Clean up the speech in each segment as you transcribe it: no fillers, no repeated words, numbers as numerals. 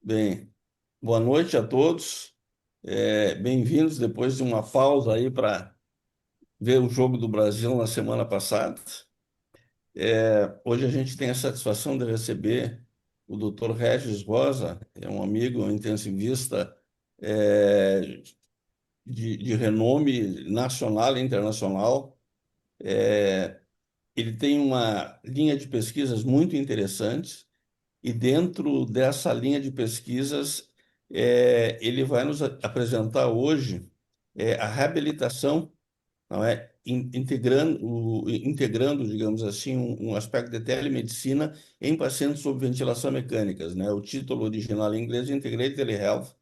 Bem, boa noite a todos. Bem-vindos depois de uma pausa aí para ver o jogo do Brasil na semana passada. Hoje a gente tem a satisfação de receber o Dr. Regis Rosa, é um amigo, um intensivista é, de renome nacional e internacional. Ele tem uma linha de pesquisas muito interessante. E dentro dessa linha de pesquisas, ele vai nos apresentar hoje a reabilitação, não é? Integrando, digamos assim, um aspecto de telemedicina em pacientes sob ventilação mecânicas, né? O título original em inglês é Integrated Telehealth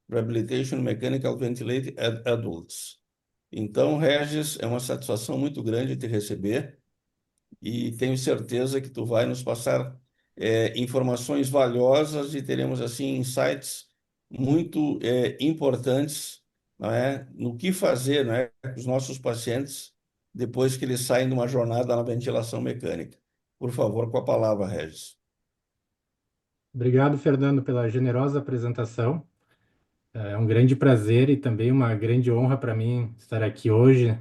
Rehabilitation Mechanical Ventilated Adults. Então, Regis, é uma satisfação muito grande te receber e tenho certeza que tu vai nos passar informações valiosas e teremos assim insights muito importantes, não é, no que fazer, não é, com os nossos pacientes depois que eles saem de uma jornada na ventilação mecânica. Por favor, com a palavra, Regis. Obrigado, Fernando, pela generosa apresentação. É um grande prazer e também uma grande honra para mim estar aqui hoje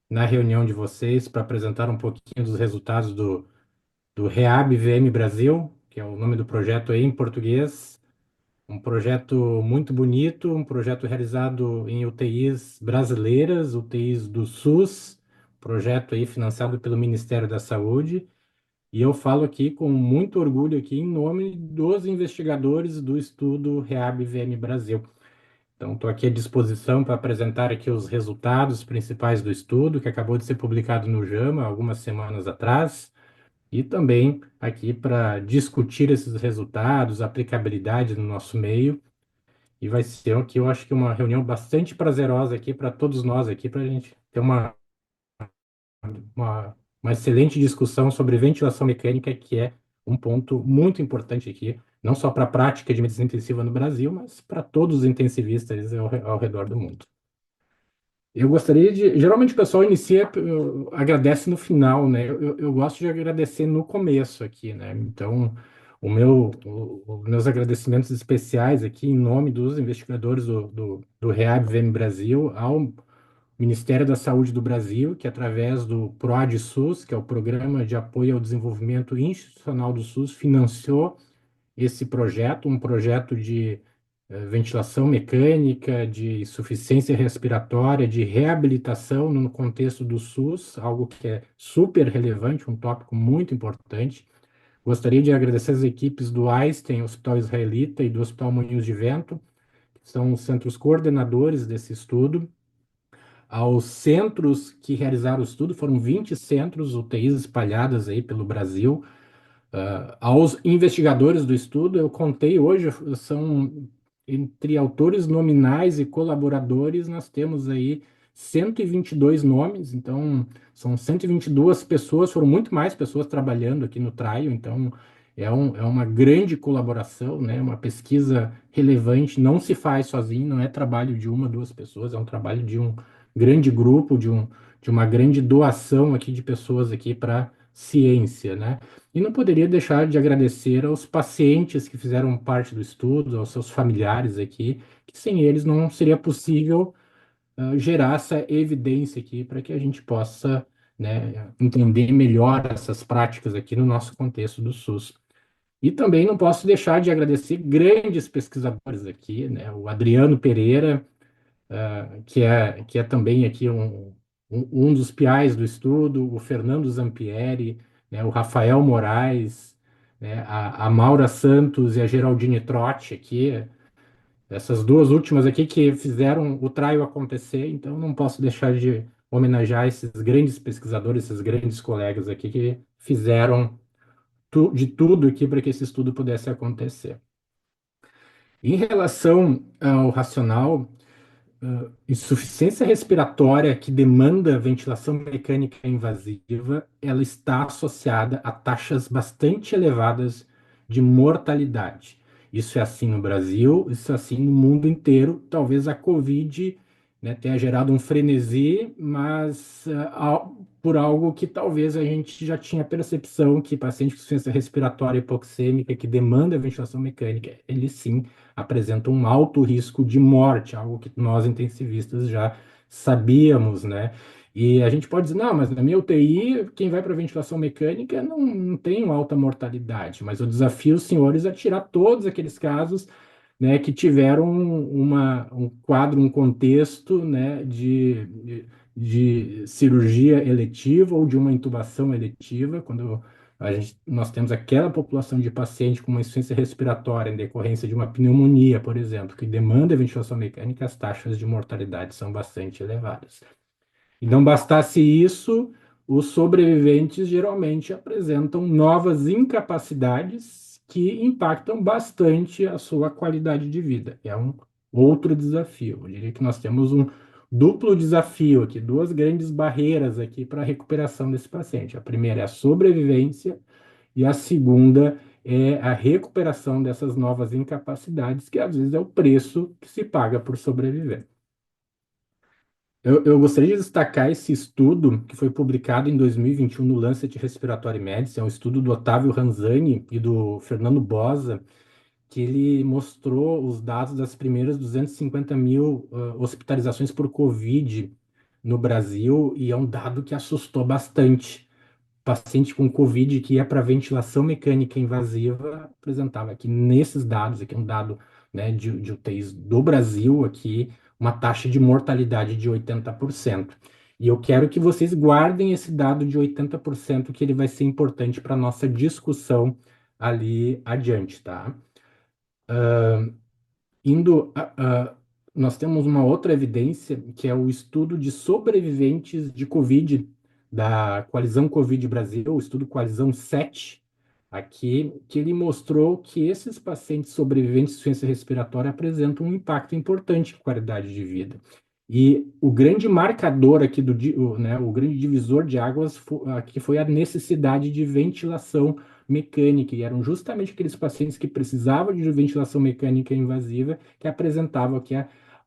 na reunião de vocês para apresentar um pouquinho dos resultados do REAB VM Brasil, que é o nome do projeto aí em português. Um projeto muito bonito, um projeto realizado em UTIs brasileiras, UTIs do SUS, projeto aí financiado pelo Ministério da Saúde. E eu falo aqui com muito orgulho aqui em nome dos investigadores do estudo REAB VM Brasil. Então, estou aqui à disposição para apresentar aqui os resultados principais do estudo, que acabou de ser publicado no JAMA algumas semanas atrás, e também aqui para discutir esses resultados, a aplicabilidade no nosso meio. E vai ser aqui, eu acho que uma reunião bastante prazerosa aqui para todos nós aqui, para a gente ter uma excelente discussão sobre ventilação mecânica, que é um ponto muito importante aqui, não só para a prática de medicina intensiva no Brasil, mas para todos os intensivistas ao redor do mundo. Eu gostaria de. Geralmente o pessoal inicia, agradece no final, né? Eu gosto de agradecer no começo aqui, né? Então, os meus agradecimentos especiais aqui, em nome dos investigadores do REAB VM Brasil, ao Ministério da Saúde do Brasil, que através do PROAD-SUS, que é o Programa de Apoio ao Desenvolvimento Institucional do SUS, financiou esse projeto, um projeto de ventilação mecânica, de insuficiência respiratória, de reabilitação no contexto do SUS, algo que é super relevante, um tópico muito importante. Gostaria de agradecer as equipes do Einstein, Hospital Israelita e do Hospital Moinhos de Vento, que são os centros coordenadores desse estudo, aos centros que realizaram o estudo, foram 20 centros UTIs espalhadas aí pelo Brasil, aos investigadores do estudo, eu contei hoje, são entre autores nominais e colaboradores, nós temos aí 122 nomes, então são 122 pessoas, foram muito mais pessoas trabalhando aqui no trial, então é uma grande colaboração, né? Uma pesquisa relevante, não se faz sozinho, não é trabalho de uma, duas pessoas, é um trabalho de um grande grupo, de uma grande doação aqui de pessoas aqui para ciência, né? E não poderia deixar de agradecer aos pacientes que fizeram parte do estudo, aos seus familiares aqui, que sem eles não seria possível gerar essa evidência aqui para que a gente possa, né, entender melhor essas práticas aqui no nosso contexto do SUS. E também não posso deixar de agradecer grandes pesquisadores aqui, né, o Adriano Pereira, que é também aqui um dos PIs do estudo, o Fernando Zampieri, né, o Rafael Moraes, né, a Maura Santos e a Geraldine Trotti aqui, essas duas últimas aqui que fizeram o trial acontecer, então não posso deixar de homenagear esses grandes pesquisadores, esses grandes colegas aqui que fizeram de tudo aqui para que esse estudo pudesse acontecer. Em relação ao racional, insuficiência respiratória que demanda ventilação mecânica invasiva, ela está associada a taxas bastante elevadas de mortalidade. Isso é assim no Brasil, isso é assim no mundo inteiro. Talvez a Covid, né, tenha gerado um frenesi, mas por algo que talvez a gente já tinha percepção que paciente com insuficiência respiratória hipoxêmica que demanda ventilação mecânica, eles sim apresentam um alto risco de morte, algo que nós intensivistas já sabíamos, né? E a gente pode dizer, não, mas na minha UTI, quem vai para ventilação mecânica não tem uma alta mortalidade, mas o desafio, os senhores, é tirar todos aqueles casos, né, que tiveram um quadro, um contexto, né, de cirurgia eletiva ou de uma intubação eletiva, quando nós temos aquela população de paciente com uma insuficiência respiratória em decorrência de uma pneumonia, por exemplo, que demanda ventilação mecânica, as taxas de mortalidade são bastante elevadas. E não bastasse isso, os sobreviventes geralmente apresentam novas incapacidades que impactam bastante a sua qualidade de vida. É um outro desafio. Eu diria que nós temos um duplo desafio aqui, duas grandes barreiras aqui para a recuperação desse paciente. A primeira é a sobrevivência e a segunda é a recuperação dessas novas incapacidades, que às vezes é o preço que se paga por sobreviver. Eu gostaria de destacar esse estudo que foi publicado em 2021 no Lancet Respiratory Medicine, é um estudo do Otávio Ranzani e do Fernando Bosa, que ele mostrou os dados das primeiras 250 mil hospitalizações por Covid no Brasil, e é um dado que assustou bastante. Paciente com Covid que ia para ventilação mecânica invasiva apresentava aqui nesses dados, aqui um dado, né, de UTIs do Brasil, aqui uma taxa de mortalidade de 80%. E eu quero que vocês guardem esse dado de 80%, que ele vai ser importante para a nossa discussão ali adiante, tá? Indo nós temos uma outra evidência, que é o estudo de sobreviventes de Covid da Coalizão Covid Brasil, o estudo Coalizão 7, aqui, que ele mostrou que esses pacientes sobreviventes de insuficiência respiratória apresentam um impacto importante em qualidade de vida. E o grande marcador aqui o grande divisor de águas aqui foi a necessidade de ventilação mecânica, e eram justamente aqueles pacientes que precisavam de ventilação mecânica invasiva que apresentavam aqui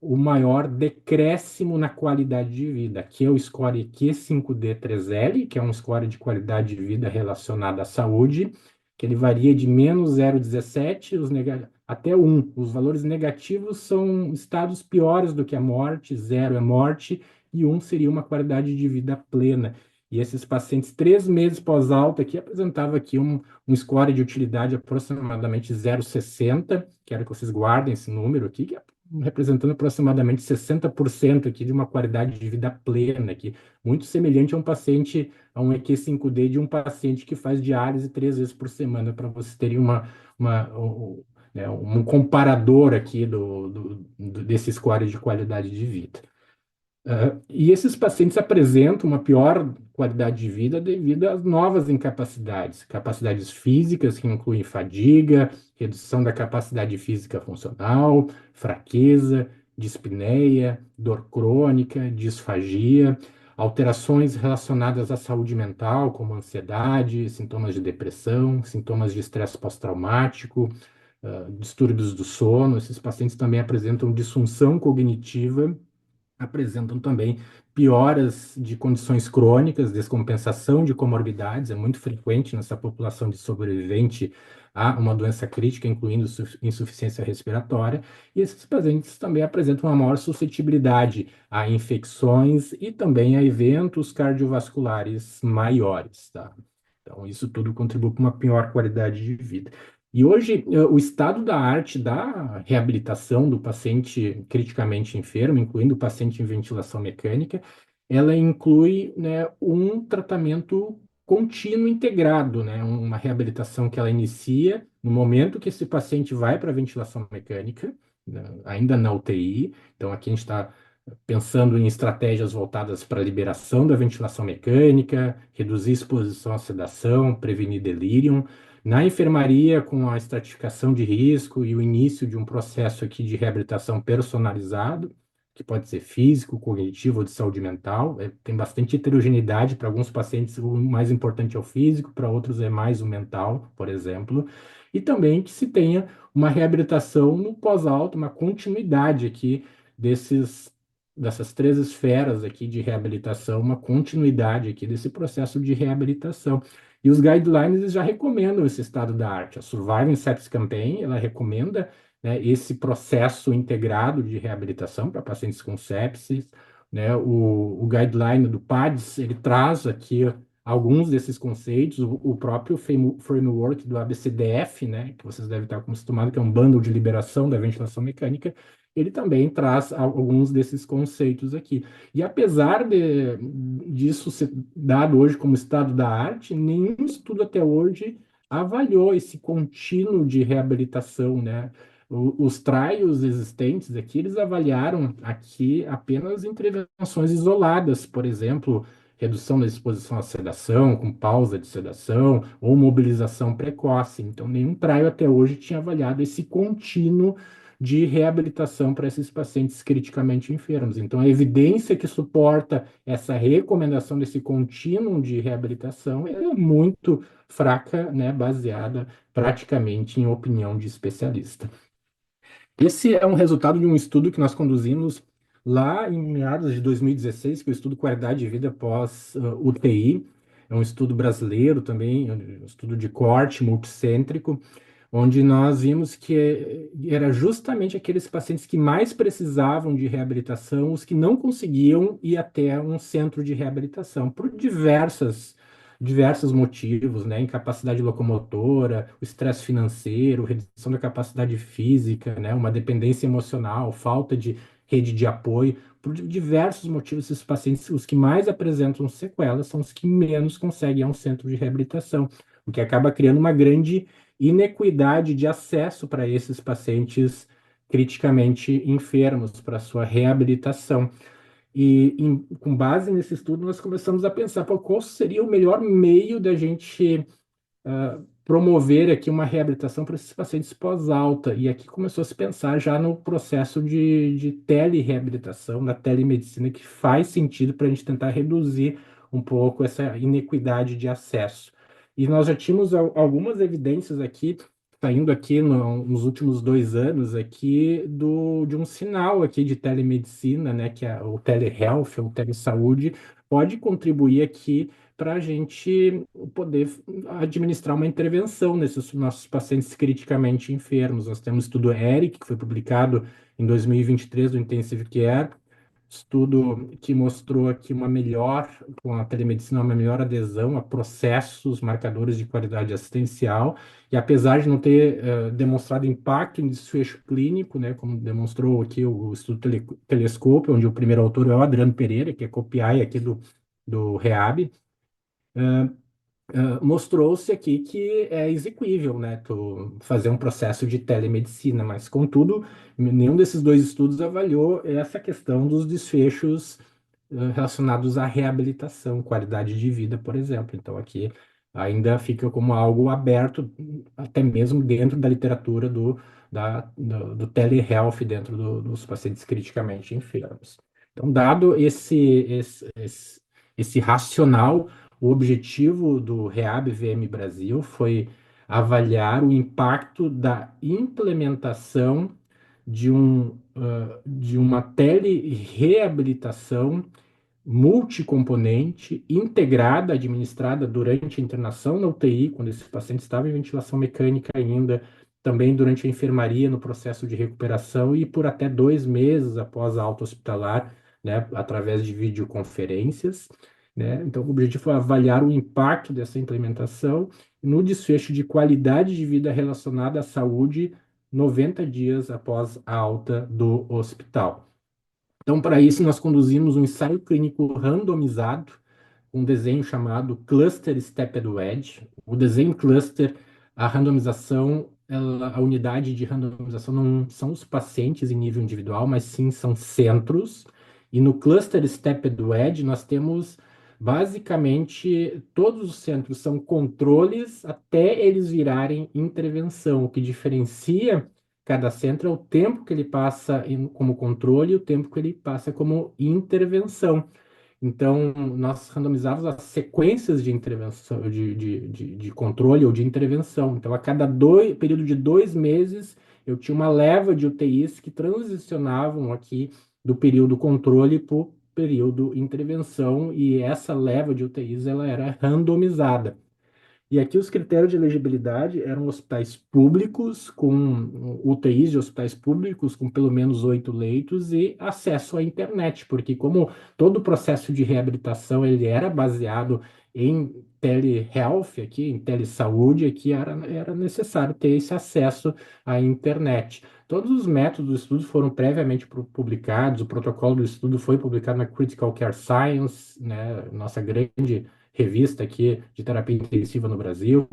o maior decréscimo na qualidade de vida. Aqui é o score Q5D3L, que é um score de qualidade de vida relacionado à saúde, que ele varia de menos 0,17 até 1. Os valores negativos são estados piores do que a morte, 0 é morte, e 1 seria uma qualidade de vida plena. E esses pacientes, 3 meses pós-alta, aqui apresentava aqui um score de utilidade aproximadamente 0,60, quero que vocês guardem esse número aqui, que é representando aproximadamente 60% aqui de uma qualidade de vida plena, aqui, muito semelhante a um paciente, a um EQ5D de um paciente que faz diálise 3 vezes por semana, para vocês terem um comparador aqui desse score de qualidade de vida. E esses pacientes apresentam uma pior qualidade de vida devido às novas incapacidades, capacidades físicas que incluem fadiga, redução da capacidade física funcional, fraqueza, dispneia, dor crônica, disfagia, alterações relacionadas à saúde mental, como ansiedade, sintomas de depressão, sintomas de estresse pós-traumático, distúrbios do sono. Esses pacientes também apresentam disfunção cognitiva, apresentam também pioras de condições crônicas, descompensação de comorbidades, é muito frequente nessa população de sobrevivente a uma doença crítica, incluindo insuficiência respiratória, e esses pacientes também apresentam uma maior suscetibilidade a infecções e também a eventos cardiovasculares maiores, tá? Então, isso tudo contribui para uma pior qualidade de vida. E hoje, o estado da arte da reabilitação do paciente criticamente enfermo, incluindo o paciente em ventilação mecânica, ela inclui, né, um tratamento contínuo integrado, né, uma reabilitação que ela inicia no momento que esse paciente vai para a ventilação mecânica, né, ainda na UTI. Então, aqui a gente está pensando em estratégias voltadas para a liberação da ventilação mecânica, reduzir exposição à sedação, prevenir delírio. Na enfermaria, com a estratificação de risco e o início de um processo aqui de reabilitação personalizado, que pode ser físico, cognitivo ou de saúde mental, tem bastante heterogeneidade. Para alguns pacientes o mais importante é o físico, para outros é mais o mental, por exemplo. E também que se tenha uma reabilitação no pós-alto, uma continuidade aqui dessas três esferas aqui de reabilitação, uma continuidade aqui desse processo de reabilitação. E os guidelines eles já recomendam esse estado da arte. A Surviving Sepsis Campaign, ela recomenda, né, esse processo integrado de reabilitação para pacientes com sepsis, né? O guideline do PADS, ele traz aqui alguns desses conceitos, o próprio framework do ABCDF, né, que vocês devem estar acostumados, que é um bundle de liberação da ventilação mecânica, ele também traz alguns desses conceitos aqui. E apesar disso ser dado hoje como estado da arte, nenhum estudo até hoje avaliou esse contínuo de reabilitação, né? Os trials existentes aqui, eles avaliaram aqui apenas intervenções isoladas, por exemplo, redução da exposição à sedação, com pausa de sedação, ou mobilização precoce. Então, nenhum trial até hoje tinha avaliado esse contínuo de reabilitação para esses pacientes criticamente enfermos. Então, a evidência que suporta essa recomendação desse contínuo de reabilitação é muito fraca, né, baseada praticamente em opinião de especialista. Esse é um resultado de um estudo que nós conduzimos lá em meados de 2016, que é o estudo Qualidade de Vida pós-UTI. É um estudo brasileiro também, um estudo de corte multicêntrico, onde nós vimos que era justamente aqueles pacientes que mais precisavam de reabilitação, os que não conseguiam ir até um centro de reabilitação, por diversos motivos, né? Incapacidade locomotora, o estresse financeiro, redução da capacidade física, né? Uma dependência emocional, falta de rede de apoio. Por diversos motivos, esses pacientes, os que mais apresentam sequelas, são os que menos conseguem ir a um centro de reabilitação, o que acaba criando uma grande inequidade de acesso para esses pacientes criticamente enfermos, para sua reabilitação. E com base nesse estudo, nós começamos a pensar, pô, qual seria o melhor meio da gente promover aqui uma reabilitação para esses pacientes pós-alta. E aqui começou a se pensar já no processo de telereabilitação, da telemedicina, que faz sentido para a gente tentar reduzir um pouco essa inequidade de acesso. E nós já tínhamos algumas evidências aqui, saindo aqui nos últimos 2 anos aqui, de um sinal aqui de telemedicina, né, que é o telehealth, ou telesaúde, pode contribuir aqui para a gente poder administrar uma intervenção nesses nossos pacientes criticamente enfermos. Nós temos o estudo ERIC, que foi publicado em 2023 do Intensive Care, estudo que mostrou aqui uma melhor, com a telemedicina, uma melhor adesão a processos, marcadores de qualidade assistencial, e apesar de não ter demonstrado impacto em desfecho clínico, né, como demonstrou aqui o estudo Telescope, onde o primeiro autor é o Adriano Pereira, que é co-PI aqui do REAB, mostrou-se aqui que é execuível, né, tu fazer um processo de telemedicina, mas, contudo, nenhum desses dois estudos avaliou essa questão dos desfechos relacionados à reabilitação, qualidade de vida, por exemplo. Então, aqui ainda fica como algo aberto, até mesmo dentro da literatura do telehealth, dentro dos pacientes criticamente enfermos. Então, dado esse racional, o objetivo do REAB VM Brasil foi avaliar o impacto da implementação de uma telereabilitação multicomponente, integrada, administrada durante a internação na UTI, quando esse paciente estava em ventilação mecânica ainda, também durante a enfermaria, no processo de recuperação e por até 2 meses após a alta hospitalar, né, através de videoconferências, né? Então, o objetivo foi avaliar o impacto dessa implementação no desfecho de qualidade de vida relacionada à saúde 90 dias após a alta do hospital. Então, para isso, nós conduzimos um ensaio clínico randomizado, um desenho chamado Cluster Stepped Wedge. O desenho cluster, a randomização, a unidade de randomização não são os pacientes em nível individual, mas sim são centros. E no Cluster Stepped Wedge, nós temos basicamente todos os centros são controles até eles virarem intervenção. O que diferencia cada centro é o tempo que ele passa como controle e o tempo que ele passa como intervenção. Então, nós randomizávamos as sequências de intervenção, de controle ou de intervenção. Então, a cada período de 2 meses, eu tinha uma leva de UTIs que transicionavam aqui do período controle para o período intervenção, e essa leva de UTIs ela era randomizada. E aqui os critérios de elegibilidade eram hospitais públicos, com UTIs de hospitais públicos, com pelo menos 8 leitos e acesso à internet, porque como todo o processo de reabilitação ele era baseado em telehealth, aqui, em telesaúde, aqui era necessário ter esse acesso à internet. Todos os métodos do estudo foram previamente publicados, o protocolo do estudo foi publicado na Critical Care Science, né, nossa grande revista aqui de terapia intensiva no Brasil,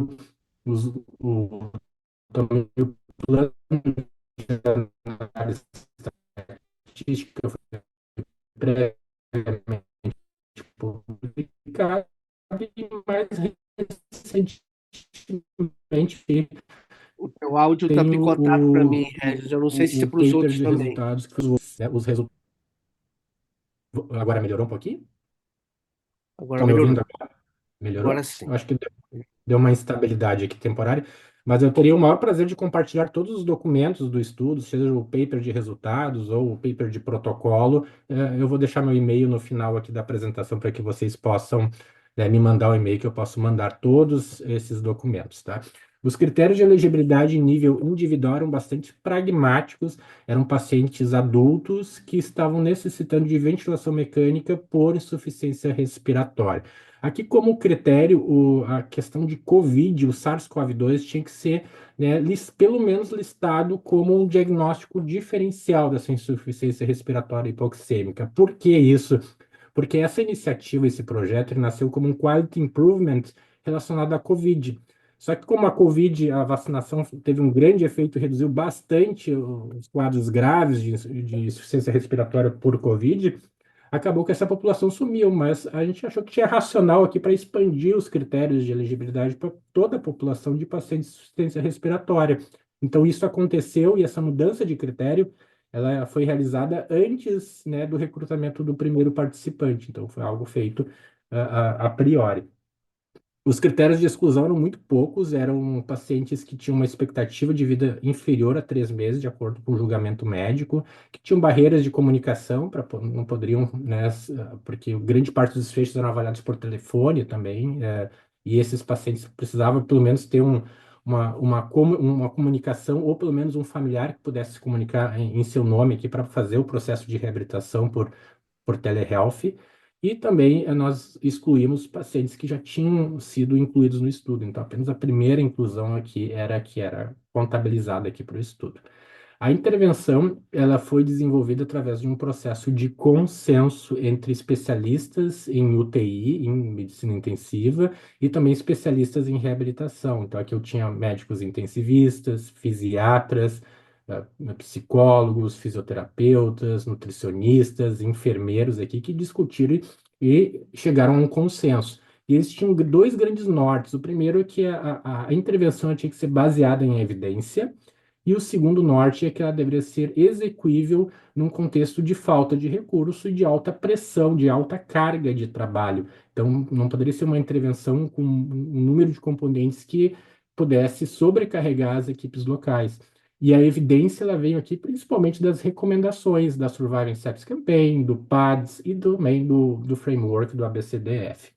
também o plano de análise estatística foi previamente publicado e mais recentemente O teu áudio tá tem picotado para mim, Regis. Eu não sei se é o para os paper outros de também. resultados que os resultados. Agora melhorou um pouquinho? Agora Estão me melhorou. ouvindo agora? Agora Melhorou? sim. Eu acho que deu uma instabilidade aqui temporária, mas eu teria o maior prazer de compartilhar todos os documentos do estudo, seja o paper de resultados ou o paper de protocolo. Eu vou deixar meu e-mail no final aqui da apresentação para que vocês possam, me mandar o e-mail que eu posso mandar todos esses documentos, tá? Os critérios de elegibilidade em nível individual eram bastante pragmáticos, eram pacientes adultos que estavam necessitando de ventilação mecânica por insuficiência respiratória. Aqui, como critério, a questão de Covid, o SARS-CoV-2, tinha que ser, né, pelo menos listado como um diagnóstico diferencial dessa insuficiência respiratória hipoxêmica. Por que isso? Porque essa iniciativa, esse projeto, ele nasceu como um quality improvement relacionado à Covid. Só que como a Covid, a vacinação teve um grande efeito, reduziu bastante os quadros graves de insuficiência respiratória por Covid, acabou que essa população sumiu, mas a gente achou que tinha racional aqui para expandir os critérios de elegibilidade para toda a população de pacientes de insuficiência respiratória. Então, isso aconteceu e essa mudança de critério ela foi realizada antes, né, do recrutamento do primeiro participante. Então, foi algo feito a priori. Os critérios de exclusão eram muito poucos, eram pacientes que tinham uma expectativa de vida inferior a 3 meses, de acordo com o julgamento médico, que tinham barreiras de comunicação, não poderiam, né, porque grande parte dos desfechos eram avaliados por telefone também, e esses pacientes precisavam pelo menos ter uma comunicação, ou pelo menos um familiar que pudesse se comunicar em seu nome aqui para fazer o processo de reabilitação por telehealth. E também nós excluímos pacientes que já tinham sido incluídos no estudo. Então, apenas a primeira inclusão aqui era que era contabilizada aqui para o estudo. A intervenção ela foi desenvolvida através de um processo de consenso entre especialistas em UTI, em medicina intensiva, e também especialistas em reabilitação. Então, aqui eu tinha médicos intensivistas, fisiatras, psicólogos, fisioterapeutas, nutricionistas, enfermeiros aqui que discutiram e chegaram a um consenso. E eles tinham dois grandes nortes. O primeiro é que a intervenção tinha que ser baseada em evidência, e o segundo norte é que ela deveria ser execuível num contexto de falta de recurso e de alta pressão, de alta carga de trabalho. Então, não poderia ser uma intervenção com um número de componentes que pudesse sobrecarregar as equipes locais. E a evidência ela veio aqui principalmente das recomendações da Surviving Sepsis Campaign, do PADS e também do framework do ABCDF.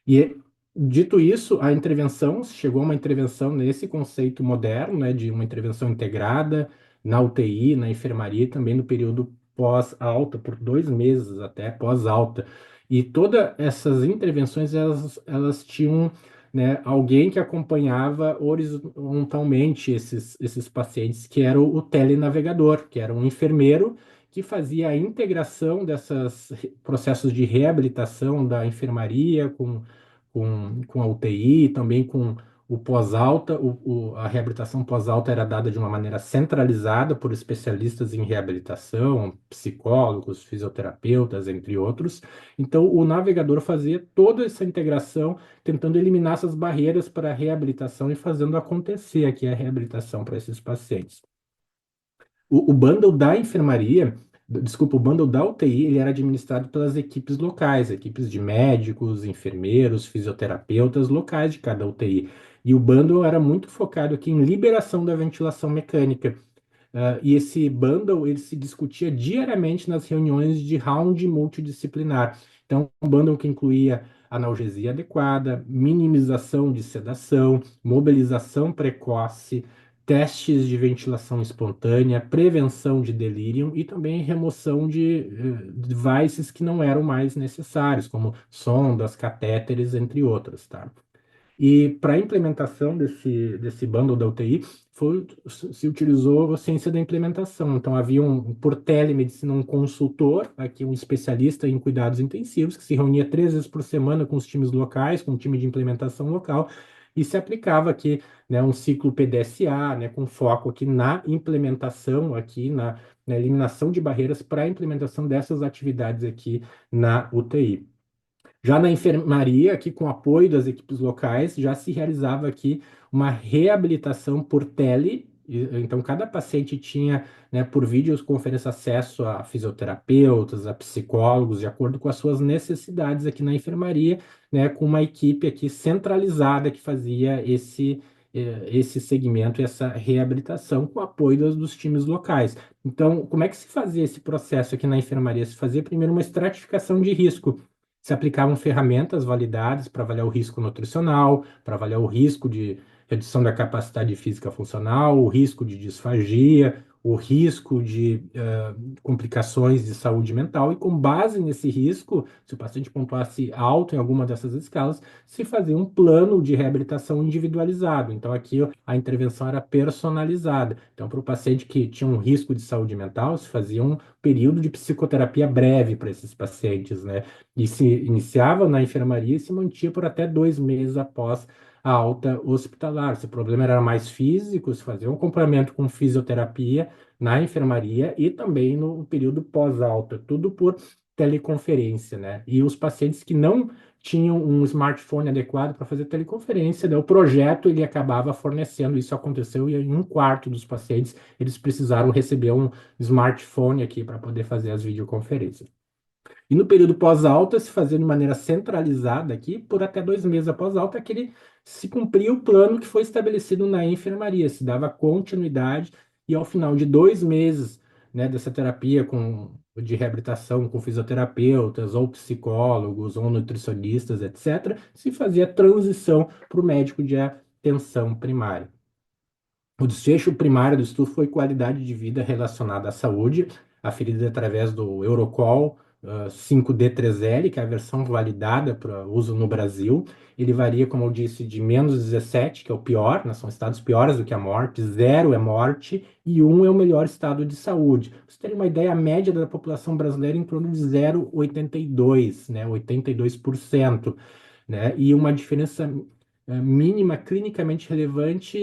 E, dito isso, a intervenção, chegou a uma intervenção nesse conceito moderno, né, de uma intervenção integrada na UTI, na enfermaria, e também no período pós-alta, por 2 meses até pós-alta. E todas essas intervenções, elas tinham, né, alguém que acompanhava horizontalmente esses pacientes, que era o telenavegador, que era um enfermeiro que fazia a integração desses processos de reabilitação da enfermaria com a UTI, também com o pós-alta. A reabilitação pós-alta era dada de uma maneira centralizada por especialistas em reabilitação, psicólogos, fisioterapeutas, entre outros. Então, o navegador fazia toda essa integração, tentando eliminar essas barreiras para a reabilitação e fazendo acontecer aqui a reabilitação para esses pacientes. O bundle da enfermaria, desculpa, o bundle da UTI, ele era administrado pelas equipes locais, equipes de médicos, enfermeiros, fisioterapeutas locais de cada UTI. E o bundle era muito focado aqui em liberação da ventilação mecânica. e esse bundle ele se discutia diariamente nas reuniões de round multidisciplinar. Então, um bundle que incluía analgesia adequada, minimização de sedação, mobilização precoce, testes de ventilação espontânea, prevenção de delírio e também remoção de devices que não eram mais necessários, como sondas, catéteres, entre outros, tá? E para a implementação desse bundle da UTI, se utilizou a ciência da implementação. Então, havia por telemedicina, um consultor, aqui um especialista em cuidados intensivos, que se reunia 3 vezes por semana com os times locais, com o time de implementação local, e se aplicava aqui, né, um ciclo PDSA, né, com foco aqui na implementação, aqui na eliminação de barreiras para a implementação dessas atividades aqui na UTI. Já na enfermaria, aqui com apoio das equipes locais, já se realizava aqui uma reabilitação por tele. Então, cada paciente tinha, né, por videoconferência, acesso a fisioterapeutas, a psicólogos, de acordo com as suas necessidades aqui na enfermaria, né, com uma equipe aqui centralizada que fazia esse segmento e essa reabilitação com apoio dos times locais. Então, como é que se fazia esse processo aqui na enfermaria? Se fazia primeiro uma estratificação de risco. Se aplicavam ferramentas validadas para avaliar o risco nutricional, para avaliar o risco de redução da capacidade física funcional, o risco de disfagia, o risco de complicações de saúde mental, e com base nesse risco, se o paciente pontuasse alto em alguma dessas escalas, se fazia um plano de reabilitação individualizado. Então, aqui a intervenção era personalizada. Então, para o paciente que tinha um risco de saúde mental, se fazia um período de psicoterapia breve para esses pacientes, né? E se iniciava na enfermaria e se mantinha por até 2 meses após a alta hospitalar. Se o problema era mais físico, se fazia um acompanhamento com fisioterapia na enfermaria e também no período pós-alta, tudo por teleconferência, né? E os pacientes que não tinham um smartphone adequado para fazer teleconferência, né? O projeto ele acabava fornecendo, isso aconteceu e em 1/4 dos pacientes eles precisaram receber um smartphone aqui para poder fazer as videoconferências. E no período pós-alta, se fazia de maneira centralizada aqui, por até 2 meses após alta, aquele se cumpria o plano que foi estabelecido na enfermaria, se dava continuidade, e ao final de 2 meses, né, dessa terapia de reabilitação com fisioterapeutas, ou psicólogos, ou nutricionistas, etc., se fazia transição para o médico de atenção primária. O desfecho primário do estudo foi qualidade de vida relacionada à saúde, aferida através do Eurocall 5D3L, que é a versão validada para uso no Brasil. Ele varia, como eu disse, de -17, que é o pior, né? São estados piores do que a morte, 0 é morte e 1 é o melhor estado de saúde. Para vocês terem uma ideia, a média da população brasileira é em torno de 0,82, né? 82%, né? E uma diferença mínima clinicamente relevante,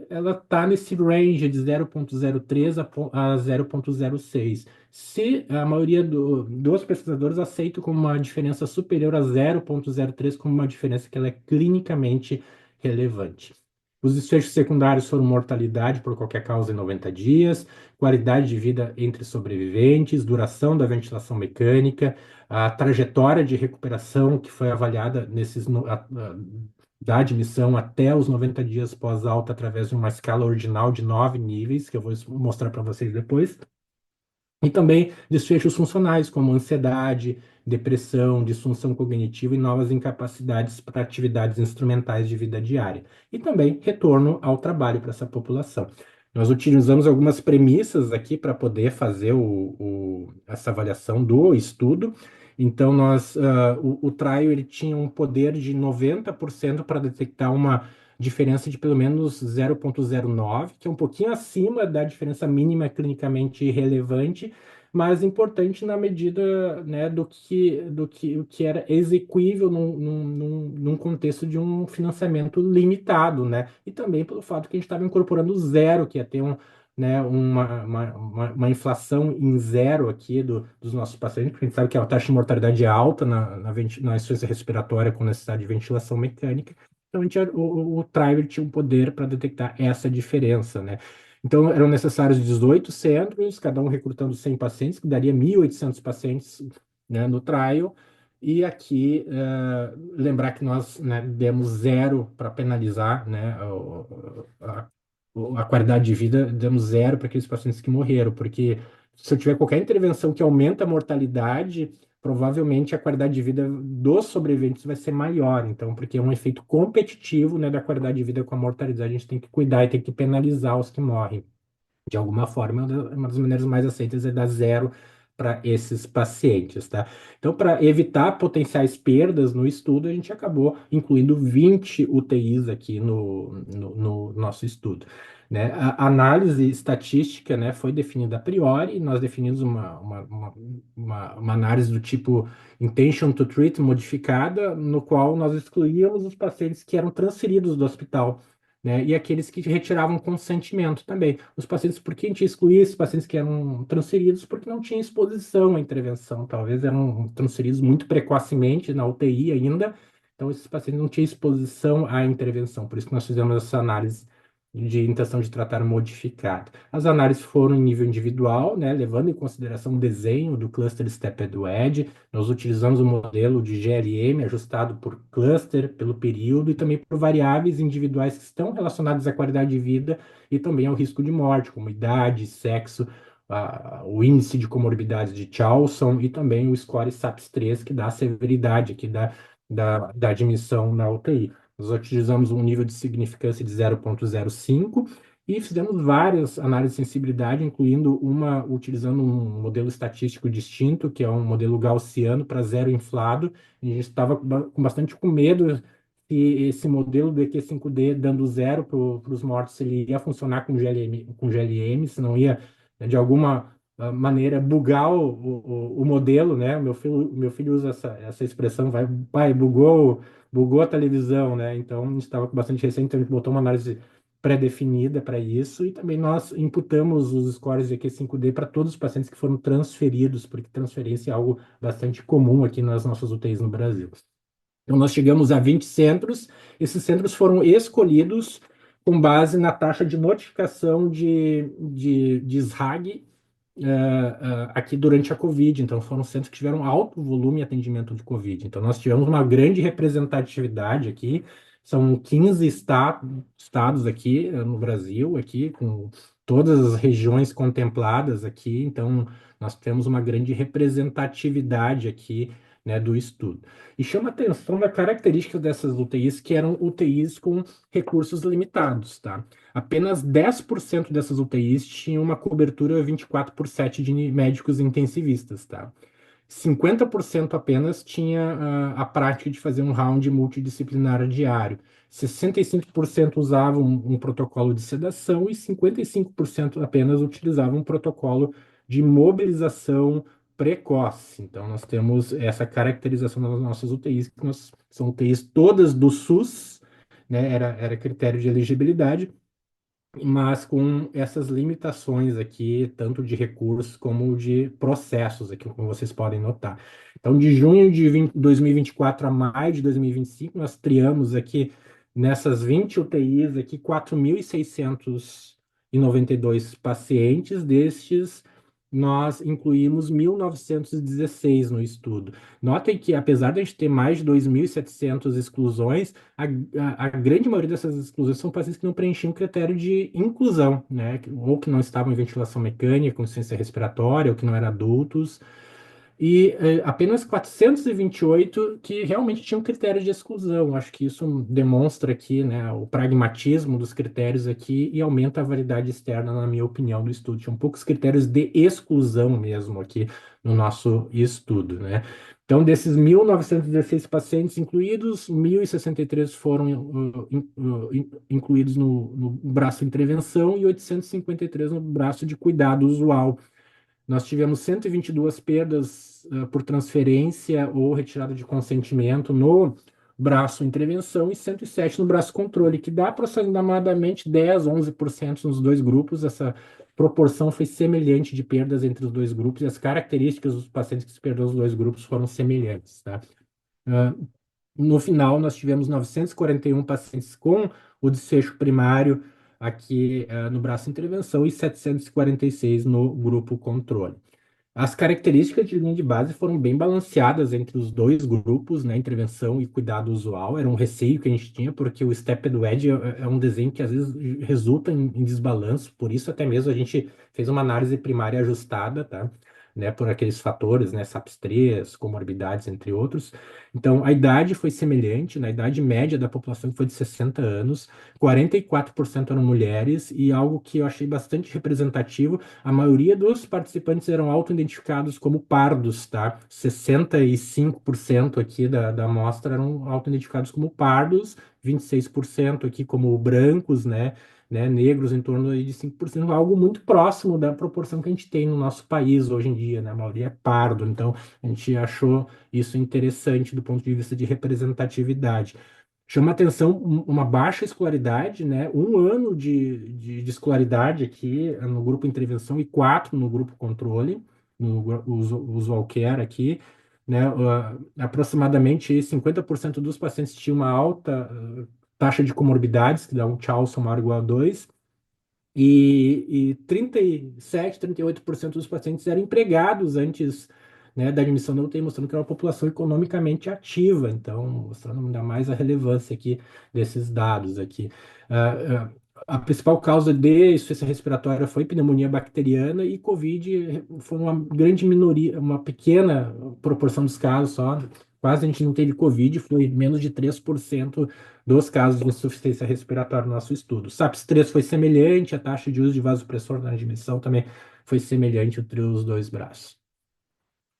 ela está nesse range de 0,03 a 0,06. Se a maioria dos pesquisadores aceita como uma diferença superior a 0,03 como uma diferença que ela é clinicamente relevante. Os desfechos secundários foram mortalidade por qualquer causa em 90 dias, qualidade de vida entre sobreviventes, duração da ventilação mecânica, a trajetória de recuperação que foi avaliada da admissão até os 90 dias pós-alta através de uma escala ordinal de 9 níveis, que eu vou mostrar para vocês depois. E também desfechos funcionais, como ansiedade, depressão, disfunção cognitiva e novas incapacidades para atividades instrumentais de vida diária. E também retorno ao trabalho para essa população. Nós utilizamos algumas premissas aqui para poder fazer essa avaliação do estudo. Então, o trial ele tinha um poder de 90% para detectar uma diferença de pelo menos 0,09, que é um pouquinho acima da diferença mínima clinicamente relevante, mas importante na medida, né, do que era execuível num contexto de um financiamento limitado, né? E também pelo fato que a gente estava incorporando zero, que ia ter né, uma inflação em zero aqui dos nossos pacientes, porque a gente sabe que a taxa de mortalidade é alta na insuficiência respiratória com necessidade de ventilação mecânica. Então, o driver tinha um poder para detectar essa diferença, né? Então, eram necessários 18 centros, cada um recrutando 100 pacientes, que daria 1.800 pacientes, né, no trial. E aqui, lembrar que nós, né, demos zero para penalizar, né, a qualidade de vida, damos 0 para aqueles pacientes que morreram, porque se eu tiver qualquer intervenção que aumenta a mortalidade, provavelmente a qualidade de vida dos sobreviventes vai ser maior. Então, porque é um efeito competitivo, né, da qualidade de vida com a mortalidade, a gente tem que cuidar e tem que penalizar os que morrem. De alguma forma, uma das maneiras mais aceitas é dar 0 para esses pacientes, tá? Então, para evitar potenciais perdas no estudo, a gente acabou incluindo 20 UTIs aqui no nosso estudo, né? A análise estatística, né, foi definida a priori, e nós definimos uma análise do tipo intention to treat modificada, no qual nós excluíamos os pacientes que eram transferidos do hospital, né? E aqueles que retiravam consentimento também. Os pacientes, por que a gente excluía esses pacientes que eram transferidos? Porque não tinha exposição à intervenção, talvez eram transferidos muito precocemente na UTI ainda, então esses pacientes não tinham exposição à intervenção, por isso que nós fizemos essa análise de intenção de tratar modificado. As análises foram em nível individual, né, levando em consideração o desenho do cluster Stepped Wedge. Nós utilizamos o modelo de GLM ajustado por cluster, pelo período e também por variáveis individuais que estão relacionadas à qualidade de vida e também ao risco de morte, como idade, sexo, o índice de comorbidades de Charlson e também o score SAPS-3, que dá a severidade aqui da admissão na UTI. Nós utilizamos um nível de significância de 0,05 e fizemos várias análises de sensibilidade, incluindo uma utilizando um modelo estatístico distinto, que é um modelo gaussiano para zero inflado. E a gente estava com bastante com medo se esse modelo do EQ5D dando 0 para os mortos, se ele ia funcionar com GLM, se não ia, né, de alguma maneira bugar o modelo, né? Meu filho usa essa expressão, pai, bugou a televisão, né? Então, a gente estava com bastante receio, então a gente botou uma análise pré-definida para isso, e também nós imputamos os scores de EQ5D para todos os pacientes que foram transferidos, porque transferência é algo bastante comum aqui nas nossas UTIs no Brasil. Então, nós chegamos a 20 centros, esses centros foram escolhidos com base na taxa de notificação de SRAG aqui durante a Covid. Então, foram centros que tiveram alto volume de atendimento de Covid. Então, nós tivemos uma grande representatividade aqui. São 15 estados aqui no Brasil, aqui com todas as regiões contempladas aqui. Então, nós temos uma grande representatividade aqui, né, do estudo. E chama atenção da característica dessas UTIs, que eram UTIs com recursos limitados, tá? Apenas 10% dessas UTIs tinham uma cobertura 24/7 de médicos intensivistas, tá? 50% apenas tinha a prática de fazer um round multidisciplinar diário. 65% usavam um protocolo de sedação e 55% apenas utilizavam um protocolo de mobilização precoce. Então, nós temos essa caracterização das nossas UTIs, que são UTIs todas do SUS, né? Era critério de elegibilidade, mas com essas limitações aqui, tanto de recursos como de processos, aqui, como vocês podem notar. Então, de junho de 2024 a maio de 2025, nós triamos aqui, nessas 20 UTIs, aqui, 4.692 pacientes. Destes, nós incluímos 1.916 no estudo. Notem que, apesar de a gente ter mais de 2.700 exclusões, a grande maioria dessas exclusões são pacientes que não preenchiam o critério de inclusão, né? Ou que não estavam em ventilação mecânica, com insuficiência respiratória, ou que não eram adultos. E apenas 428 que realmente tinham critério de exclusão. Acho que isso demonstra aqui, né, o pragmatismo dos critérios aqui e aumenta a validade externa, na minha opinião, do estudo. Tinham poucos critérios de exclusão mesmo aqui no nosso estudo, né? Então, desses 1.916 pacientes incluídos, 1.063 foram incluídos no braço de intervenção e 853 no braço de cuidado usual. Nós tivemos 122 perdas por transferência ou retirada de consentimento no braço intervenção e 107 no braço controle, que dá aproximadamente 10, 11% nos dois grupos. Essa proporção foi semelhante de perdas entre os dois grupos e as características dos pacientes que se perderam nos dois grupos foram semelhantes, tá? No final, nós tivemos 941 pacientes com o desfecho primário aqui no braço intervenção e 746 no grupo controle. As características de linha de base foram bem balanceadas entre os dois grupos, né, intervenção e cuidado usual. Era um receio que a gente tinha, porque o Step Ed é um desenho que às vezes resulta em desbalanço, por isso até mesmo a gente fez uma análise primária ajustada, tá? Né, por aqueles fatores, né, SAPS-3, comorbidades, entre outros. Então, a idade foi semelhante, na idade média da população foi de 60 anos, 44% eram mulheres, e algo que eu achei bastante representativo, a maioria dos participantes eram auto-identificados como pardos, tá? 65% aqui da amostra eram auto-identificados como pardos, 26% aqui como brancos, né? Negros em torno aí de 5%, algo muito próximo da proporção que a gente tem no nosso país hoje em dia, né? A maioria é pardo, então a gente achou isso interessante do ponto de vista de representatividade. Chama atenção uma baixa escolaridade, né? 1 ano de escolaridade aqui no grupo intervenção e 4 no grupo controle, no usual care aqui, né? Aproximadamente 50% dos pacientes tinham uma alta taxa de comorbidades, que dá um Charlson maior ou igual a 2, e 37, 38% dos pacientes eram empregados antes, né, da admissão da UTI, mostrando que era uma população economicamente ativa, então, mostrando ainda mais a relevância aqui desses dados aqui. A principal causa de insuficiência respiratória foi pneumonia bacteriana e COVID foi uma grande minoria, uma pequena proporção dos casos só, quase a gente não teve COVID, foi menos de 3% dos casos de insuficiência respiratória no nosso estudo. SAPS-3 foi semelhante, a taxa de uso de vasopressor na admissão também foi semelhante entre os dois braços.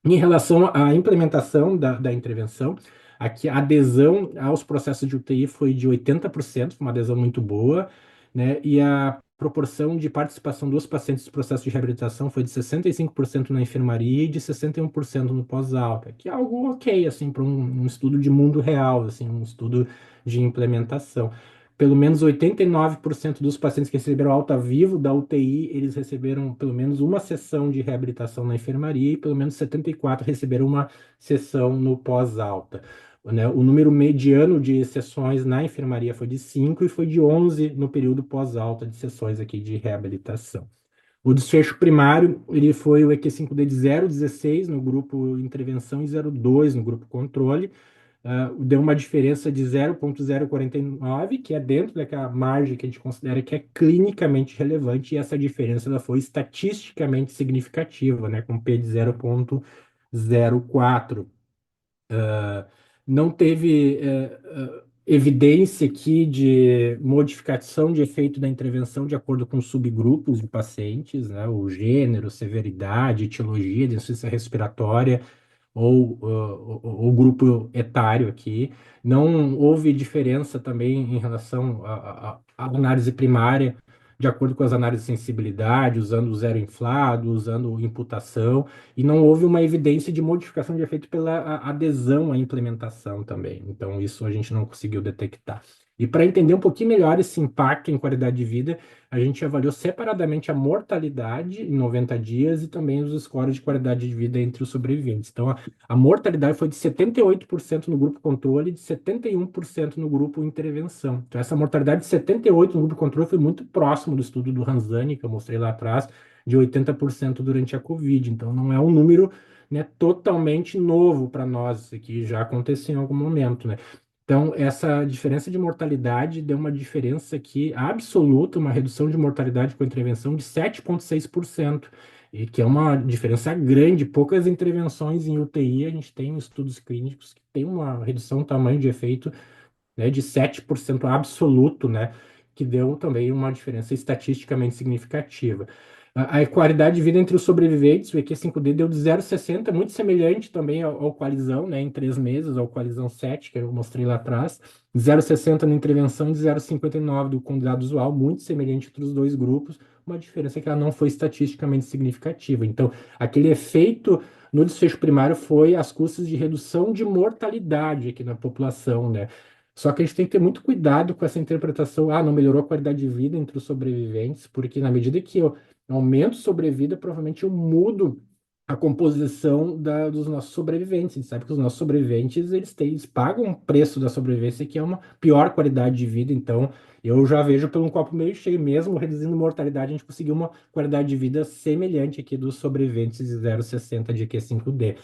Em relação à implementação da intervenção, aqui a adesão aos processos de UTI foi de 80%, uma adesão muito boa, né? E a proporção de participação dos pacientes no processo de reabilitação foi de 65% na enfermaria e de 61% no pós-alta, que é algo ok, assim, para um estudo de mundo real, assim, um estudo de implementação. Pelo menos 89% dos pacientes que receberam alta vivo da UTI, eles receberam pelo menos uma sessão de reabilitação na enfermaria e pelo menos 74 receberam uma sessão no pós-alta. Né? O número mediano de sessões na enfermaria foi de 5 e foi de 11 no período pós-alta de sessões aqui de reabilitação. O desfecho primário, ele foi o EQ5D de 0,16 no grupo intervenção e 0,2 no grupo controle. Deu uma diferença de 0,049, que é dentro daquela margem que a gente considera que é clinicamente relevante, e essa diferença ela foi estatisticamente significativa, né, com P de 0,04. Não teve evidência aqui de modificação de efeito da intervenção de acordo com subgrupos de pacientes, né, o gênero, severidade, etiologia de insuficiência respiratória, ou o grupo etário aqui. Não houve diferença também em relação à análise primária, de acordo com as análises de sensibilidade, usando o zero inflado, usando imputação, e não houve uma evidência de modificação de efeito pela adesão à implementação também. Então, isso a gente não conseguiu detectar. E para entender um pouquinho melhor esse impacto em qualidade de vida, a gente avaliou separadamente a mortalidade em 90 dias e também os scores de qualidade de vida entre os sobreviventes. Então, a mortalidade foi de 78% no grupo controle e de 71% no grupo intervenção. Então, essa mortalidade de 78% no grupo controle foi muito próximo do estudo do Ranzani, que eu mostrei lá atrás, de 80% durante a Covid. Então, não é um número, né, totalmente novo para nós, isso aqui já aconteceu em algum momento, né? Então, essa diferença de mortalidade deu uma diferença aqui absoluta, uma redução de mortalidade com intervenção de 7,6%, e que é uma diferença grande. Poucas intervenções em UTI a gente tem estudos clínicos que tem uma redução do tamanho de efeito, né, de 7% absoluto, né, que deu também uma diferença estatisticamente significativa. A qualidade de vida entre os sobreviventes, o EQ5D deu de 0,60, muito semelhante também ao coalizão, né, em 3 meses, ao coalizão 7, que eu mostrei lá atrás, 0,60 na intervenção e 0,59 do convidado usual, muito semelhante entre os dois grupos, uma diferença que ela não foi estatisticamente significativa. Então, aquele efeito no desfecho primário foi às custas de redução de mortalidade aqui na população, né? Só que a gente tem que ter muito cuidado com essa interpretação, não melhorou a qualidade de vida entre os sobreviventes, porque na medida que eu aumento sobrevida, provavelmente eu mudo a composição dos nossos sobreviventes. A gente sabe que os nossos sobreviventes, eles pagam um preço da sobrevivência que é uma pior qualidade de vida. Então, eu já vejo pelo um copo meio cheio, mesmo reduzindo mortalidade, a gente conseguiu uma qualidade de vida semelhante aqui dos sobreviventes de 0,60 de Q5D.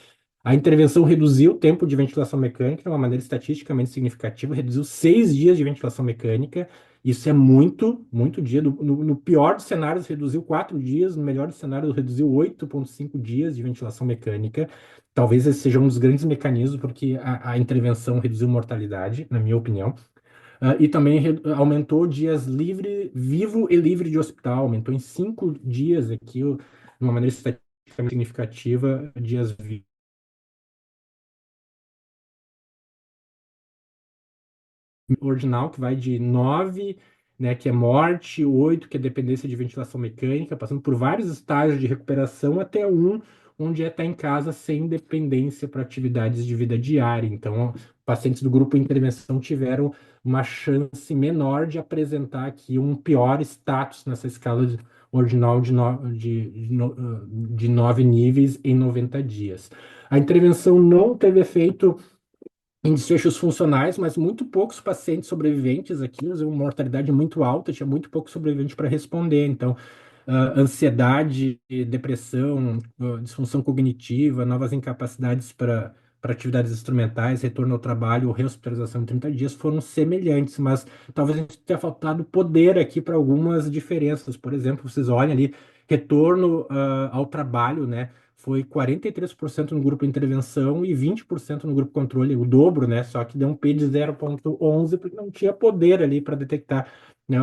A intervenção reduziu o tempo de ventilação mecânica de uma maneira estatisticamente significativa, reduziu 6 dias de ventilação mecânica. Isso é muito, muito dia. No pior dos cenários, reduziu 4 dias. No melhor dos cenários, reduziu 8,5 dias de ventilação mecânica. Talvez esse seja um dos grandes mecanismos porque a intervenção reduziu mortalidade, na minha opinião. E também aumentou dias livre, vivo e livre de hospital. Aumentou em 5 dias aqui, de uma maneira estatisticamente significativa, dias vivos. Ordinal, que vai de 9, né, que é morte, 8, que é dependência de ventilação mecânica, passando por vários estágios de recuperação, até um, onde é estar em casa sem dependência para atividades de vida diária. Então, pacientes do grupo intervenção tiveram uma chance menor de apresentar aqui um pior status nessa escala ordinal de 9 níveis em 90 dias. A intervenção não teve efeito em desfechos funcionais, mas muito poucos pacientes sobreviventes aqui, uma mortalidade muito alta, tinha muito pouco sobrevivente para responder. Então, ansiedade, depressão, disfunção cognitiva, novas incapacidades para atividades instrumentais, retorno ao trabalho, rehospitalização em 30 dias foram semelhantes, mas talvez a gente tenha faltado poder aqui para algumas diferenças. Por exemplo, vocês olham ali, retorno ao trabalho, né? Foi 43% no grupo intervenção e 20% no grupo controle, o dobro, né? Só que deu um P de 0,11 porque não tinha poder ali para detectar, né,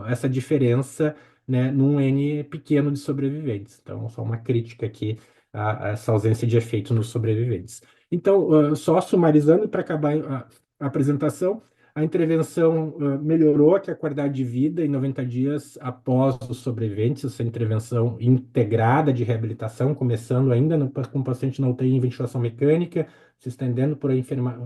essa diferença, né, num N pequeno de sobreviventes. Então, só uma crítica aqui a essa ausência de efeito nos sobreviventes. Então, só sumarizando para acabar a apresentação, a intervenção melhorou aqui a qualidade de vida em 90 dias após os sobreviventes, essa intervenção integrada de reabilitação, começando ainda com o paciente na UTI em ventilação mecânica, se estendendo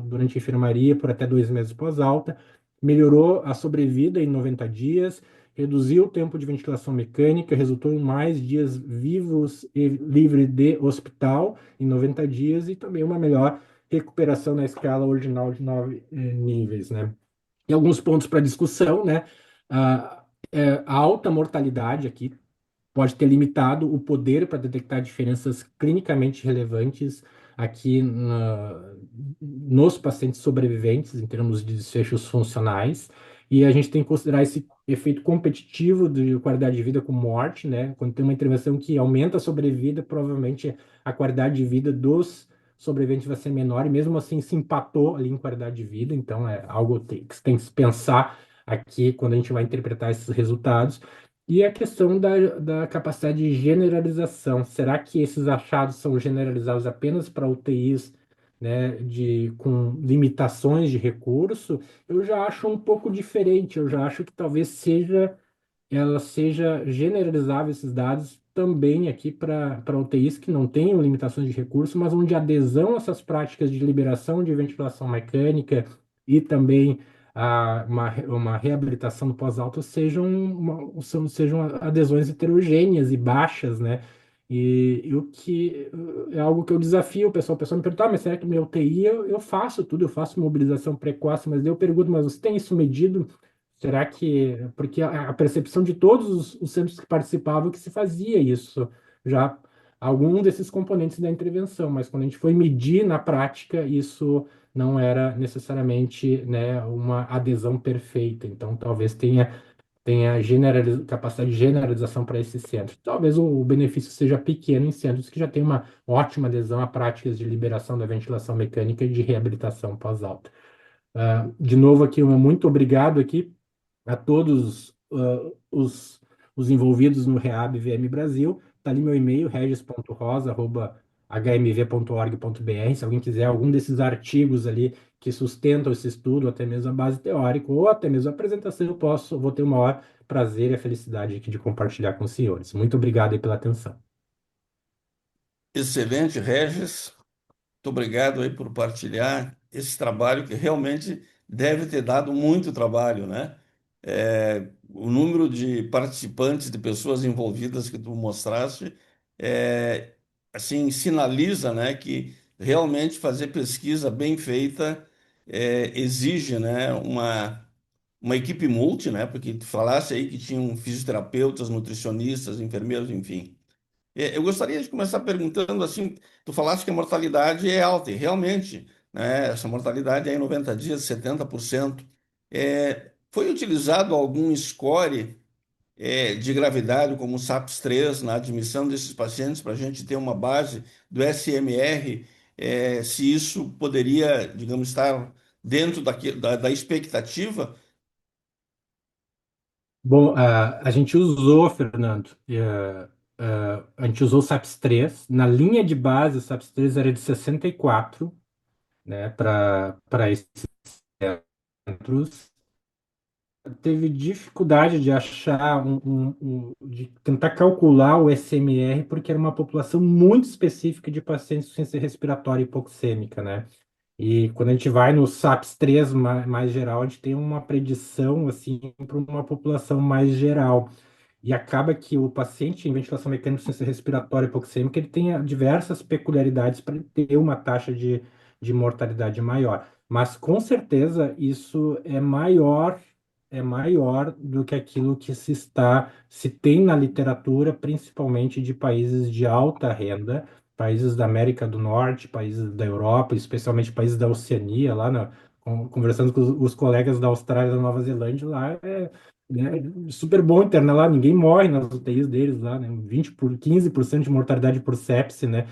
durante a enfermaria por até 2 meses pós-alta, melhorou a sobrevida em 90 dias, reduziu o tempo de ventilação mecânica, resultou em mais dias vivos e livre de hospital em 90 dias e também uma melhor recuperação na escala ordinal de 9 níveis, né? E alguns pontos para discussão, né? A alta mortalidade aqui pode ter limitado o poder para detectar diferenças clinicamente relevantes aqui nos pacientes sobreviventes, em termos de desfechos funcionais. E a gente tem que considerar esse efeito competitivo de qualidade de vida com morte, né? Quando tem uma intervenção que aumenta a sobrevida, provavelmente a qualidade de vida dos sobreviventes vai ser menor, e mesmo assim se empatou ali em qualidade de vida. Então, é algo que tem que se pensar aqui quando a gente vai interpretar esses resultados. E a questão da capacidade de generalização. Será que esses achados são generalizados apenas para UTIs, né, com limitações de recurso? Eu já acho um pouco diferente. Eu já acho que talvez ela seja generalizável esses dados também aqui para UTIs que não tenham limitações de recurso, mas onde a adesão a essas práticas de liberação de ventilação mecânica e também uma reabilitação no pós-alto sejam adesões heterogêneas e baixas, né? E o que é algo que eu desafio o pessoal me pergunta, mas será que meu UTI eu faço tudo, eu faço mobilização precoce, mas eu pergunto, mas você tem isso medido? Será que. Porque a percepção de todos os centros que participavam é que se fazia isso, já algum desses componentes da intervenção, mas quando a gente foi medir na prática, isso não era necessariamente, né, uma adesão perfeita. Então, talvez tenha capacidade de generalização para esses centros. Talvez o benefício seja pequeno em centros que já têm uma ótima adesão a práticas de liberação da ventilação mecânica e de reabilitação pós-alta. De novo aqui, muito obrigado aqui a todos os envolvidos no REAB VM Brasil. Está ali meu e-mail, regis.rosa@hmv.org.br. Se alguém quiser algum desses artigos ali que sustentam esse estudo, até mesmo a base teórica, ou até mesmo a apresentação, vou ter o maior prazer e a felicidade aqui de compartilhar com os senhores. Muito obrigado aí pela atenção. Excelente, Regis. Muito obrigado aí por partilhar esse trabalho que realmente deve ter dado muito trabalho, né? O número de participantes, de pessoas envolvidas que tu mostraste, é assim, sinaliza, né, que realmente fazer pesquisa bem feita exige, né, uma equipe multi, né, porque tu falasse aí que tinham fisioterapeutas, nutricionistas, enfermeiros, enfim. Eu gostaria de começar perguntando assim, tu falaste que a mortalidade é alta, e realmente, né, essa mortalidade é em 90 dias, 70%. Foi utilizado algum score de gravidade, como o SAPS-3, na admissão desses pacientes, para a gente ter uma base do SMR, se isso poderia, digamos, estar dentro da expectativa? Bom, a gente usou, Fernando, a gente usou o SAPS-3. Na linha de base, o SAPS-3 era de 64, né, para esses centros. Teve dificuldade de achar de tentar calcular o SMR, porque era uma população muito específica de pacientes com ciência respiratória hipoxêmica, né? E quando a gente vai no SAPS-3 mais geral, a gente tem uma predição assim para uma população mais geral. E acaba que o paciente em ventilação mecânica de insuficiência respiratória hipoxêmica ele tem diversas peculiaridades para ter uma taxa de mortalidade maior. Mas com certeza isso é maior do que aquilo que se tem na literatura, principalmente de países de alta renda, países da América do Norte, países da Europa, especialmente países da Oceania, conversando com os colegas da Austrália e da Nova Zelândia, lá né, super bom internar lá, ninguém morre nas UTIs deles lá, né? 15% de mortalidade por sepse, né?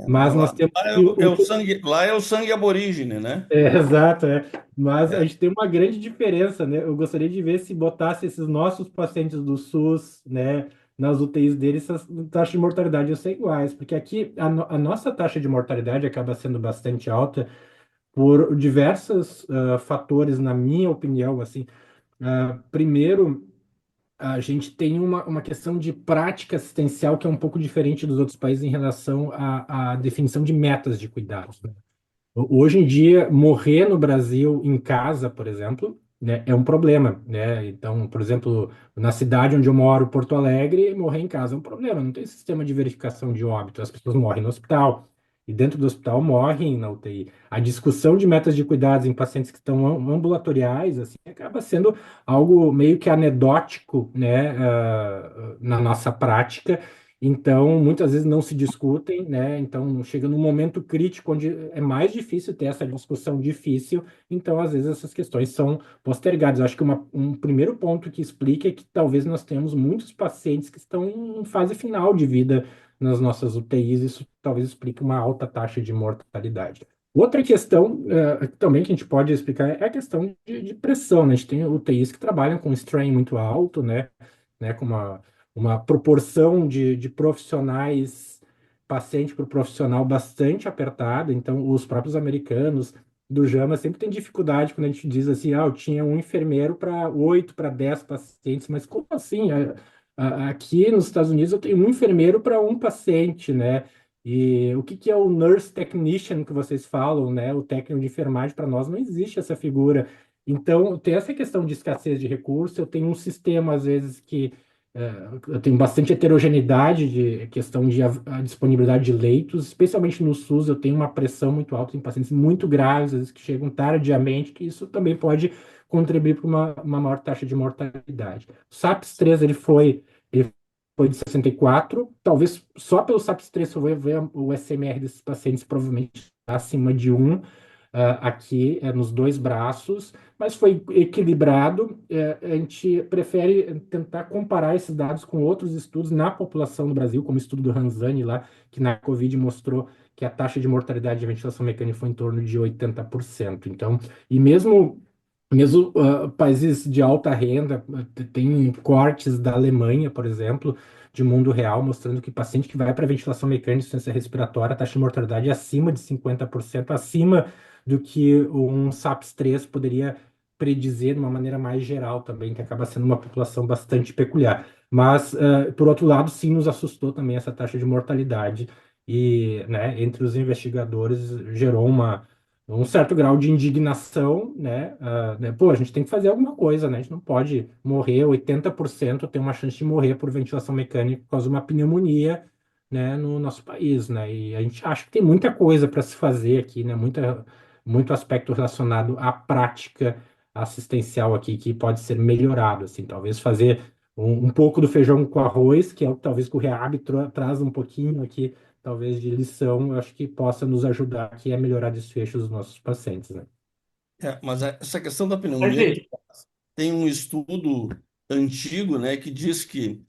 Mas nós temos Lá que é o sangue, lá é o sangue aborígene, né? exato, é. Mas a É. gente tem uma grande diferença, né? Eu gostaria de ver se botasse esses nossos pacientes do SUS, né, nas UTIs deles, as taxas de mortalidade iam ser iguais, porque aqui a nossa taxa de mortalidade acaba sendo bastante alta por diversos fatores, na minha opinião, assim. Primeiro, a gente tem uma questão de prática assistencial que é um pouco diferente dos outros países em relação à definição de metas de cuidados, né? Hoje em dia, morrer no Brasil em casa, por exemplo, né, é um problema, né? Então, por exemplo, na cidade onde eu moro, Porto Alegre, morrer em casa é um problema. Não tem sistema de verificação de óbito. As pessoas morrem no hospital e dentro do hospital morrem na UTI. A discussão de metas de cuidados em pacientes que estão ambulatoriais, assim, acaba sendo algo meio que anedótico, né, na nossa prática. Então, muitas vezes não se discutem, né? Então, chega num momento crítico onde é mais difícil ter essa discussão difícil, então, às vezes, essas questões são postergadas. Eu acho que um primeiro ponto que explica é que talvez nós tenhamos muitos pacientes que estão em fase final de vida nas nossas UTIs, isso talvez explique uma alta taxa de mortalidade. Outra questão também que a gente pode explicar é a questão de pressão, né? A gente tem UTIs que trabalham com strain muito alto, né, com uma proporção de profissionais, paciente por profissional bastante apertada. Então, os próprios americanos do JAMA sempre têm dificuldade quando a gente diz assim, eu tinha um enfermeiro para 8, para 10 pacientes, mas como assim? Aqui nos Estados Unidos eu tenho um enfermeiro para um paciente, né? E o que é o nurse technician que vocês falam, né? O técnico de enfermagem, para nós não existe essa figura. Então, tem essa questão de escassez de recursos. Eu tenho um sistema, às vezes, que eu tenho bastante heterogeneidade de questão de a disponibilidade de leitos, especialmente no SUS, eu tenho uma pressão muito alta em pacientes muito graves, às vezes que chegam tardiamente, que isso também pode contribuir para uma maior taxa de mortalidade. O SAPS-3, ele foi de 64, talvez só pelo SAPS-3, se eu ver o SMR desses pacientes, provavelmente acima de 1, aqui nos dois braços, mas foi equilibrado. A gente prefere tentar comparar esses dados com outros estudos na população do Brasil, como o estudo do Ranzani lá, que na Covid mostrou que a taxa de mortalidade de ventilação mecânica foi em torno de 80%. Então, e mesmo países de alta renda, tem cortes da Alemanha, por exemplo, de mundo real, mostrando que paciente que vai para ventilação mecânica de insuficiência respiratória, a taxa de mortalidade é acima de 50%, acima do que um SAPS-3 poderia predizer de uma maneira mais geral também, que acaba sendo uma população bastante peculiar. Mas, por outro lado, sim, nos assustou também essa taxa de mortalidade e, né, entre os investigadores gerou um certo grau de indignação, né? Pô, a gente tem que fazer alguma coisa, né? A gente não pode morrer, 80% tem uma chance de morrer por ventilação mecânica por causa de uma pneumonia, né, no nosso país, né? E a gente acha que tem muita coisa para se fazer aqui, né? Muito aspecto relacionado à prática assistencial aqui que pode ser melhorado, assim, talvez fazer um pouco do feijão com arroz, que é o que talvez que o REAB traz um pouquinho aqui, talvez de lição, eu acho que possa nos ajudar aqui a melhorar desfechos dos nossos pacientes, né? Mas essa questão da pneumonia Regis, tem um estudo antigo, né, que diz que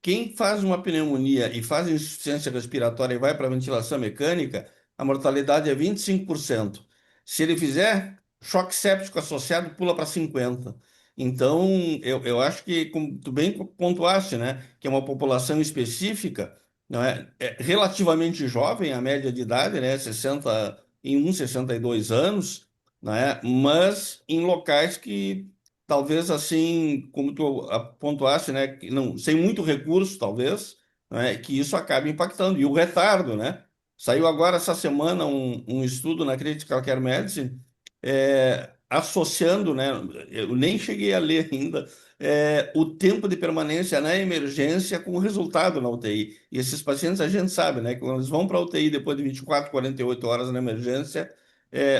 quem faz uma pneumonia e faz insuficiência respiratória e vai para a ventilação mecânica, a mortalidade é 25%. Se ele fizer choque séptico associado, pula para 50%. Então, eu acho que, como tu bem pontuaste, né, que é uma população específica, não é relativamente jovem, a média de idade, né, 62 anos, né, mas em locais que talvez assim, como tu pontuaste, né, que não, sem muito recurso, talvez, né, que isso acabe impactando. E o retardo, né? Saiu agora essa semana um estudo na Critical Care Medicine associando, né, eu nem cheguei a ler ainda, o tempo de permanência na emergência com o resultado na UTI. E esses pacientes, a gente sabe, né, que quando eles vão para a UTI depois de 24, 48 horas na emergência,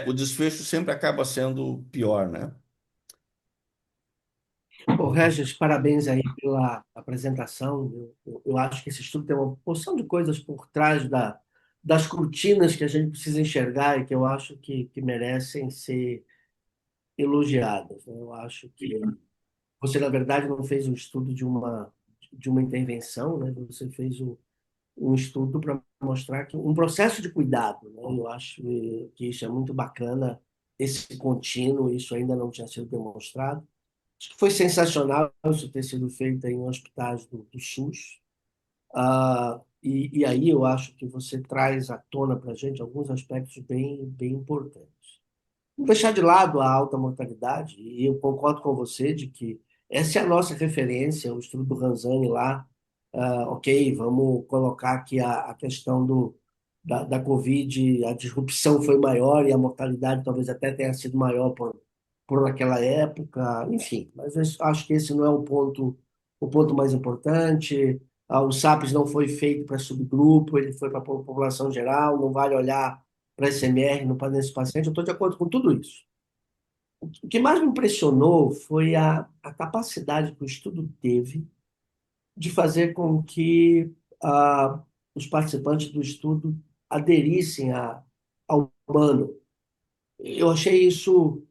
o desfecho sempre acaba sendo pior, né? Regis, parabéns aí pela apresentação. Eu acho que esse estudo tem uma porção de coisas por trás das cortinas que a gente precisa enxergar e que eu acho que merecem ser elogiadas, né? Eu acho que você, na verdade, não fez um estudo de uma intervenção, né? Você fez um estudo para mostrar que um processo de cuidado, né? Eu acho que isso é muito bacana, esse contínuo, isso ainda não tinha sido demonstrado. Acho que foi sensacional isso ter sido feito em hospitais do SUS. E aí eu acho que você traz à tona para a gente alguns aspectos bem importantes. Não deixar de lado a alta mortalidade, e eu concordo com você de que essa é a nossa referência, o estudo do Ranzani lá. Ok, vamos colocar aqui a questão da Covid, a disrupção foi maior e a mortalidade talvez até tenha sido maior por aquela época, enfim, mas eu acho que esse não é o ponto mais importante. O SAPS não foi feito para subgrupo, ele foi para a população geral, não vale olhar para SMR no nesse paciente, eu estou de acordo com tudo isso. O que mais me impressionou foi a capacidade que o estudo teve de fazer com que os participantes do estudo aderissem ao humano. Eu achei isso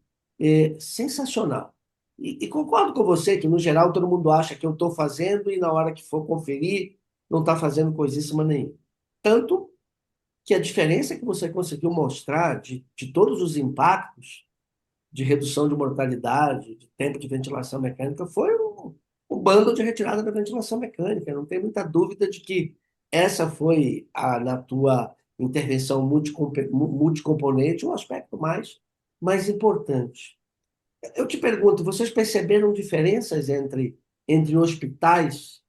sensacional. E concordo com você que, no geral, todo mundo acha que eu estou fazendo e, na hora que for conferir, não está fazendo coisíssima nenhuma. Tanto que a diferença que você conseguiu mostrar de todos os impactos de redução de mortalidade, de tempo de ventilação mecânica, foi o bando de retirada da ventilação mecânica. Não tem muita dúvida de que essa foi, na tua intervenção multicomponente, o aspecto mais importante. Eu te pergunto, vocês perceberam diferenças entre hospitais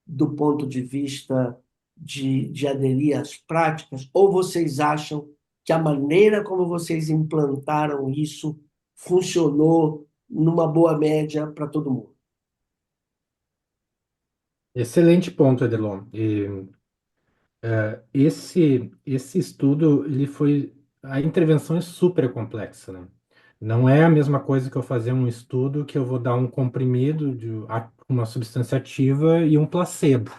do ponto de vista de aderir às práticas? Ou vocês acham que a maneira como vocês implantaram isso funcionou numa boa média para todo mundo? Excelente ponto, Edelon. Esse estudo, a intervenção é super complexa, né? Não é a mesma coisa que eu fazer um estudo que eu vou dar um comprimido de uma substância ativa e um placebo.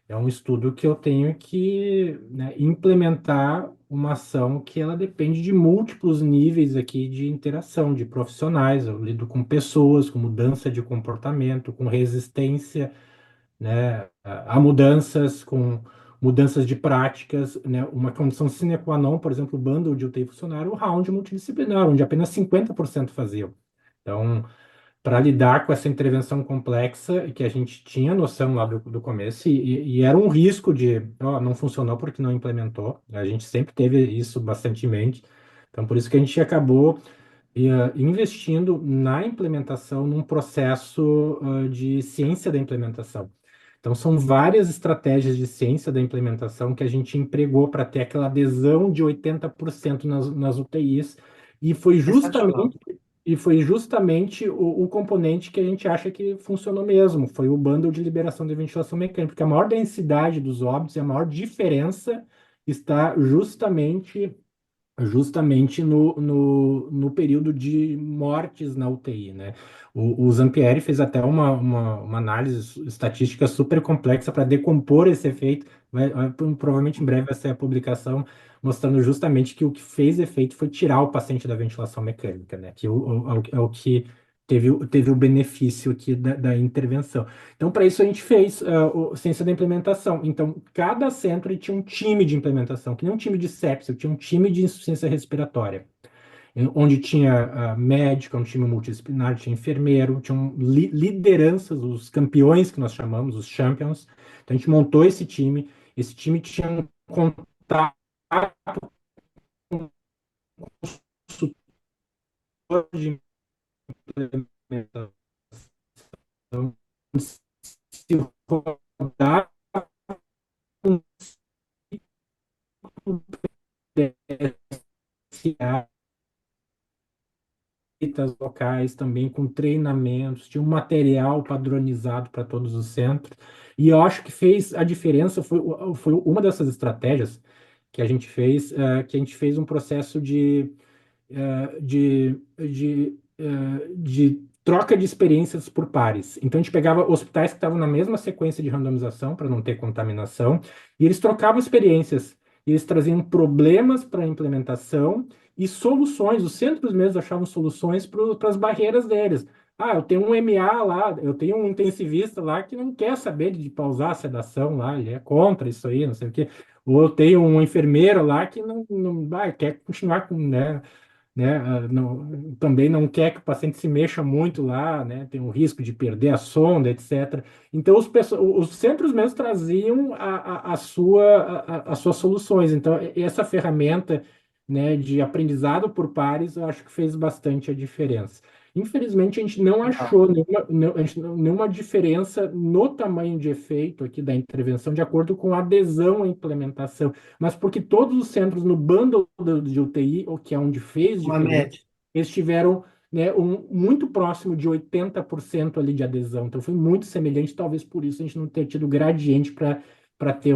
É um estudo que eu tenho que, né, implementar uma ação que ela depende de múltiplos níveis aqui de interação de profissionais. Eu lido com pessoas, com mudança de comportamento, com resistência, né, a mudanças, com mudanças de práticas, né, uma condição sine qua non, por exemplo, o bundle de UTI funcionário, o round multidisciplinar, onde apenas 50% faziam. Então, para lidar com essa intervenção complexa, que a gente tinha noção lá do começo, e era um risco de, ó, não funcionou porque não implementou, a gente sempre teve isso bastante em mente, então por isso que a gente acabou investindo na implementação, num processo de ciência da implementação. Então, são várias estratégias de ciência da implementação que a gente empregou para ter aquela adesão de 80% nas UTIs, e foi Sensacional. E foi justamente o componente que a gente acha que funcionou mesmo, foi o bundle de liberação de ventilação mecânica, porque a maior densidade dos óbitos e a maior diferença está justamente no período de mortes na UTI, né? O Zampieri fez até uma análise estatística super complexa para decompor esse efeito. Provavelmente em breve vai ser a publicação mostrando justamente que o que fez efeito foi tirar o paciente da ventilação mecânica, né? Que é o que teve o benefício aqui da intervenção. Então, para isso, a gente fez ciência da implementação. Então, cada centro ele tinha um time de implementação, que nem um time de sepsia, tinha um time de insuficiência respiratória, onde tinha médico, um time multidisciplinar, tinha enfermeiro, tinham lideranças, os campeões que nós chamamos, os champions. Então, a gente montou esse time tinha um contato com o consultor de implementação. Se rodar um DSA locais também com treinamentos, tinha um material padronizado para todos os centros. E eu acho que fez a diferença, foi uma dessas estratégias que a gente fez, que a gente fez um processo de troca de experiências por pares. Então, a gente pegava hospitais que estavam na mesma sequência de randomização, para não ter contaminação, e eles trocavam experiências. E eles traziam problemas para a implementação e soluções. Os centros mesmos achavam soluções para as barreiras deles. Ah, eu tenho um MA lá, eu tenho um intensivista lá que não quer saber de pausar a sedação lá, ele é contra isso aí, não sei o quê. Ou eu tenho um enfermeiro lá que não vai, quer continuar com, né, também não quer que o paciente se mexa muito lá, né, tem o risco de perder a sonda, etc. Então, os centros mesmos traziam as suas soluções. Então, essa ferramenta, né, de aprendizado por pares, eu acho que fez bastante a diferença. Infelizmente, a gente não achou nenhuma diferença no tamanho de efeito aqui da intervenção, de acordo com a adesão à implementação, mas porque todos os centros no bundle de UTI, o que é onde fez Uma diferença, média. eles tiveram, né, muito próximo de 80% ali de adesão. Então foi muito semelhante, talvez por isso a gente não ter tido gradiente para ter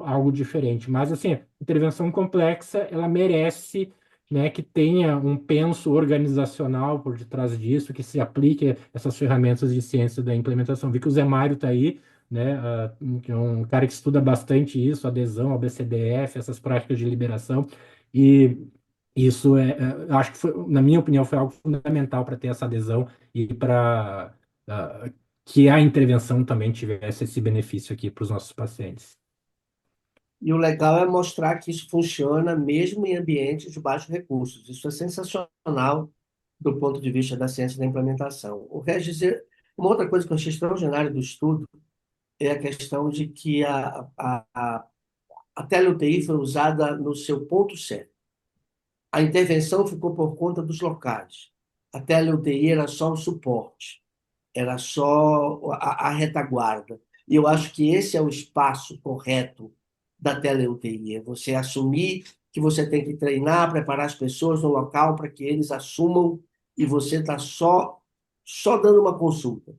algo diferente. Mas assim, intervenção complexa, ela merece, né, que tenha um penso organizacional por detrás disso, que se aplique essas ferramentas de ciência da implementação. Vi que o Zé Mário está aí, né, que é um cara que estuda bastante isso, adesão ao BCDF, essas práticas de liberação, e isso eu acho que foi, na minha opinião, foi algo fundamental para ter essa adesão e para que a intervenção também tivesse esse benefício aqui para os nossos pacientes. E o legal é mostrar que isso funciona mesmo em ambientes de baixos recursos. Isso é sensacional do ponto de vista da ciência da implementação. O Regis, uma outra coisa que eu achei extraordinária do estudo é a questão de que a tele-UTI foi usada no seu ponto certo. A intervenção ficou por conta dos locais. A tele-UTI era só o suporte, era só a retaguarda. E eu acho que esse é o espaço correto da tele-UTI, é você assumir que você tem que treinar, preparar as pessoas no local para que eles assumam e você está só dando uma consulta.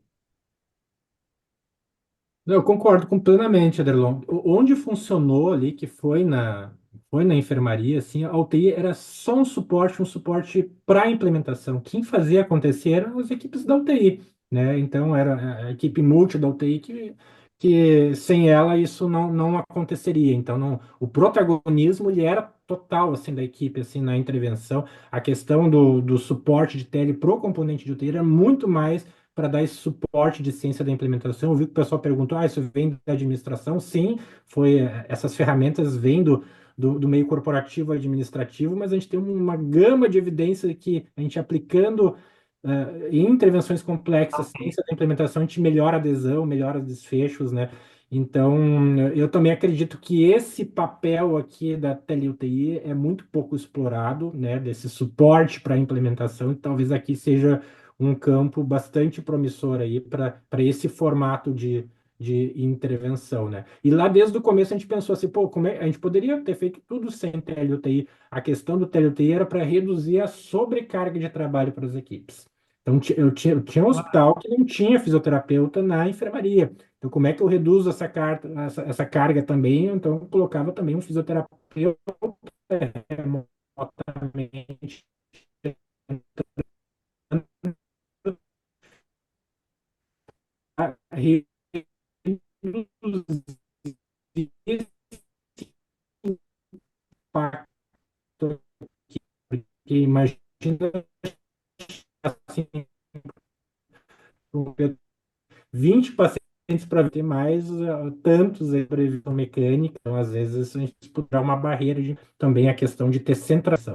Eu concordo plenamente, Aderlon. Onde funcionou ali, que foi na enfermaria, assim, a UTI era só um suporte para a implementação. Quem fazia acontecer eram as equipes da UTI, né? Então, era a equipe multi da UTI que sem ela isso não aconteceria. Então, o protagonismo ele era total, assim, da equipe, assim, na intervenção. A questão do suporte de tele pro componente de UTI era muito mais para dar esse suporte de ciência da implementação. Eu vi que o pessoal perguntou, isso vem da administração? Sim, essas ferramentas vêm do meio corporativo administrativo, mas a gente tem uma gama de evidência que a gente aplicando em intervenções complexas, ciência da implementação, a gente melhora a adesão, melhora os desfechos, né? Então, eu também acredito que esse papel aqui da tele-UTI é muito pouco explorado, né? Desse suporte para a implementação, e talvez aqui seja um campo bastante promissor aí para esse formato de intervenção, né? E lá desde o começo a gente pensou assim, pô, a gente poderia ter feito tudo sem TLUTI. A questão do TLUTI era para reduzir a sobrecarga de trabalho para as equipes. Então, eu tinha um hospital que não tinha fisioterapeuta na enfermaria. Então, como é que eu reduzo essa carga também? Então, eu colocava também um fisioterapeuta remotamente para reduzir esse impacto aqui. Porque imagina assim, 20 pacientes para ter mais tantos aí para revisão mecânica. Então, às vezes, a gente poderá uma barreira também a questão de ter centração.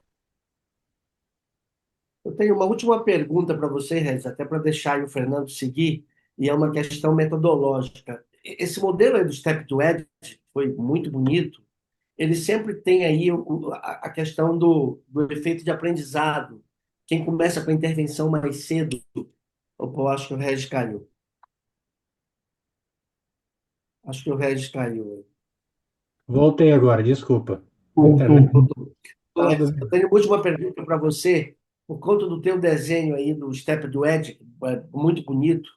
Eu tenho uma última pergunta para você, Regis, até para deixar aí o Fernando seguir, e é uma questão metodológica. Esse modelo aí do Step to Edge foi muito bonito. Ele sempre tem aí a questão do efeito de aprendizado. Quem começa com a intervenção mais cedo, eu acho que o Regis caiu. Acho que o Regis caiu. Voltei agora, desculpa. Voltou. Internet. Eu tenho uma última pergunta para você. Por conta do teu desenho aí do Step do Edge, muito bonito,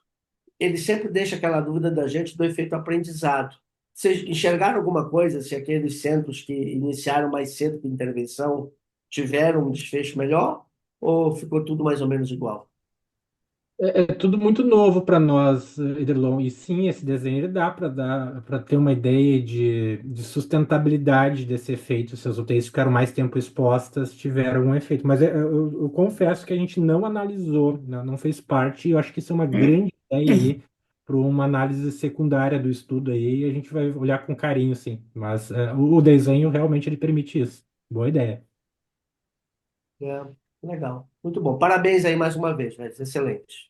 ele sempre deixa aquela dúvida da gente do efeito aprendizado. Vocês enxergaram alguma coisa, se aqueles centros que iniciaram mais cedo com intervenção tiveram um desfecho melhor ou ficou tudo mais ou menos igual? É tudo muito novo para nós, Ederlon. E sim, esse desenho ele dá para ter uma ideia de sustentabilidade desse efeito. Se as UTIs ficaram mais tempo expostas, tiveram um efeito. Mas eu confesso que a gente não analisou, né, não fez parte. E eu acho que isso é uma grande ideia aí para uma análise secundária do estudo aí. E a gente vai olhar com carinho, sim. Mas o desenho realmente ele permite isso. Boa ideia. É, legal. Muito bom. Parabéns aí mais uma vez, velho. Excelente.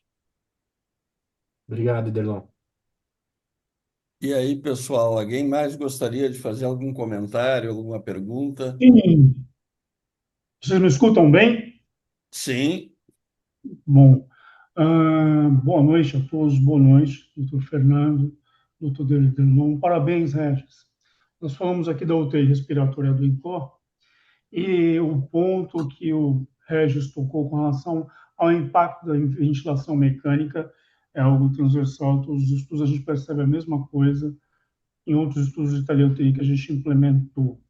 Obrigado, Ederlon. E aí, pessoal, alguém mais gostaria de fazer algum comentário, alguma pergunta? Sim, vocês me escutam bem? Sim, Bom, boa noite a todos, boa noite, doutor Fernando, doutor Delmão. Parabéns, Regis. Nós falamos aqui da UTI respiratória do INCOR e o ponto que o Regis tocou com relação ao impacto da ventilação mecânica é algo transversal a todos os estudos. A gente percebe a mesma coisa em outros estudos de tele-UTI que a gente implementou.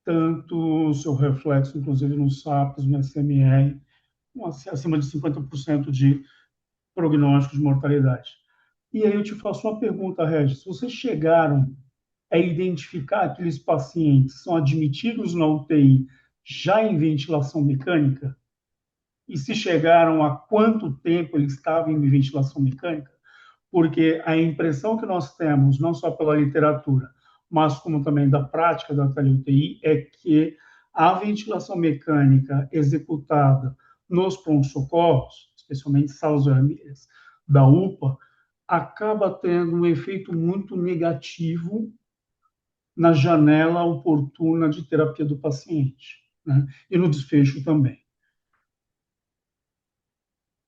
Tanto o seu reflexo, inclusive no SAPS, no SMR, acima de 50% de prognóstico de mortalidade. E aí eu te faço uma pergunta, Regis. Vocês chegaram a identificar aqueles pacientes que são admitidos na UTI já em ventilação mecânica? E se chegaram, a quanto tempo eles estavam em ventilação mecânica? Porque a impressão que nós temos, não só pela literatura, mas como também da prática da tele-UTI, é que a ventilação mecânica executada nos pronto-socorros, especialmente salas vermelhas da UPA, acaba tendo um efeito muito negativo na janela oportuna de terapia do paciente, né? E no desfecho também.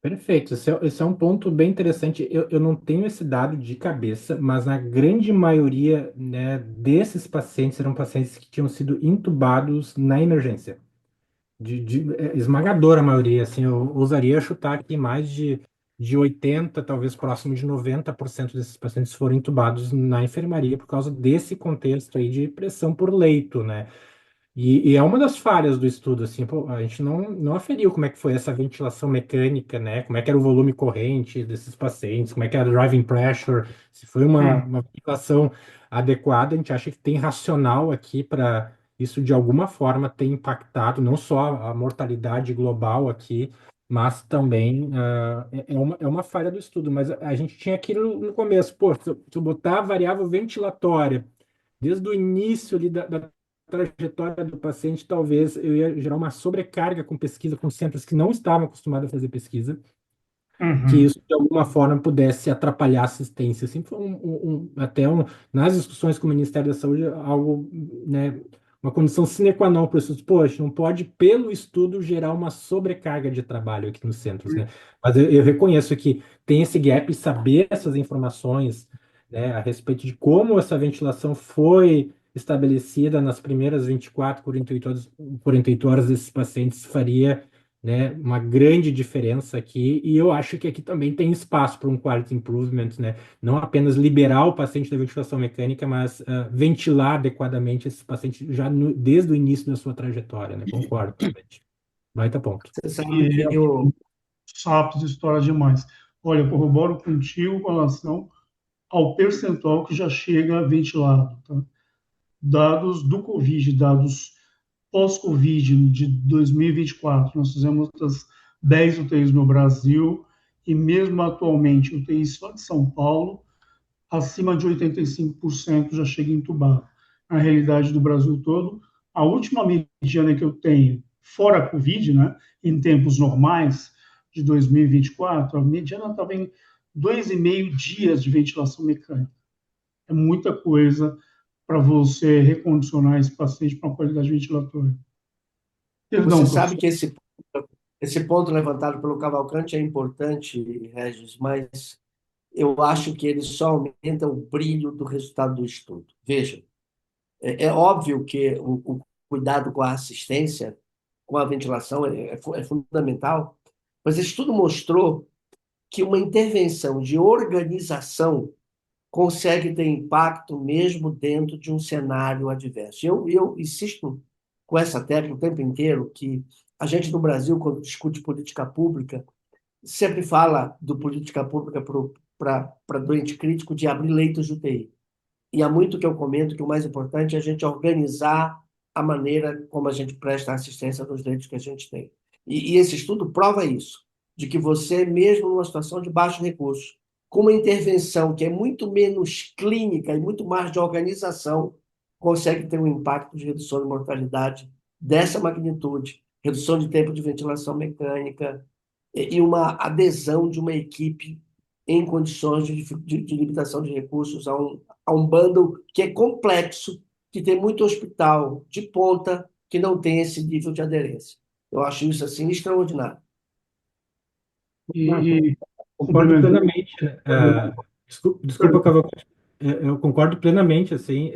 Perfeito, esse é um ponto bem interessante. Eu não tenho esse dado de cabeça, mas na grande maioria, né, desses pacientes eram pacientes que tinham sido intubados na emergência. Esmagadora maioria, assim, eu ousaria chutar que mais de 80, talvez próximo de 90% desses pacientes foram intubados na enfermaria por causa desse contexto aí de pressão por leito, né? E é uma das falhas do estudo, assim, pô, a gente não aferiu como é que foi essa ventilação mecânica, né? Como é que era o volume corrente desses pacientes, como é que era o driving pressure, se foi uma ventilação adequada. A gente acha que tem racional aqui para isso de alguma forma ter impactado não só a mortalidade global aqui, mas também é uma falha do estudo. Mas a gente tinha aquilo no começo, pô, se eu botar a variável ventilatória desde o início ali da trajetória do paciente, talvez eu ia gerar uma sobrecarga com pesquisa com centros que não estavam acostumados a fazer pesquisa, que Uhum. isso de alguma forma pudesse atrapalhar a assistência. Sempre foi nas discussões com o Ministério da Saúde, algo, né, uma condição sine qua non para isso. Poxa, não pode, pelo estudo, gerar uma sobrecarga de trabalho aqui nos centros, né? Mas eu reconheço que tem esse gap e saber essas informações né, a respeito de como essa ventilação foi estabelecida nas primeiras 24, 48 horas desses pacientes faria, né, uma grande diferença aqui, e eu acho que aqui também tem espaço para um quality improvement, né, não apenas liberar o paciente da ventilação mecânica, mas ventilar adequadamente esse paciente já desde o início da sua trajetória, né, concordo totalmente. Baita ponto. Você sabe E que o, SAPs estoura demais. Olha, corroboro contigo com relação ao percentual que já chega ventilado, tá? Dados do Covid, dados pós-Covid de 2024, nós fizemos outras 10 UTIs no Brasil e mesmo atualmente UTIs só de São Paulo, acima de 85% já chega entubado. Na realidade do Brasil todo, a última mediana que eu tenho, fora a Covid, né, em tempos normais, de 2024, a mediana estava em 2,5 dias de ventilação mecânica. É muita coisa para você recondicionar esse paciente para uma qualidade ventilatória. você Perdão, sabe professor. que esse ponto levantado pelo Cavalcante é importante, Regis, mas eu acho que ele só aumenta o brilho do resultado do estudo. Veja, é óbvio que o cuidado com a assistência, com a ventilação, é fundamental, mas esse estudo mostrou que uma intervenção de organização consegue ter impacto mesmo dentro de um cenário adverso. Eu insisto com essa tecla o tempo inteiro que a gente no Brasil, quando discute política pública, sempre fala do política pública para doente crítico de abrir leitos de UTI. E há muito que eu comento que o mais importante é a gente organizar a maneira como a gente presta assistência nos leitos que a gente tem. E esse estudo prova isso, de que você, mesmo numa situação de baixo recurso, com uma intervenção que é muito menos clínica e muito mais de organização, consegue ter um impacto de redução de mortalidade dessa magnitude, redução de tempo de ventilação mecânica e uma adesão de uma equipe em condições de limitação de recursos a um bundle que é complexo, que tem muito hospital de ponta que não tem esse nível de aderência. Eu acho isso assim extraordinário. E Concordo complementando, plenamente, né? Desculpa, Cavalcante. Eu concordo plenamente, assim,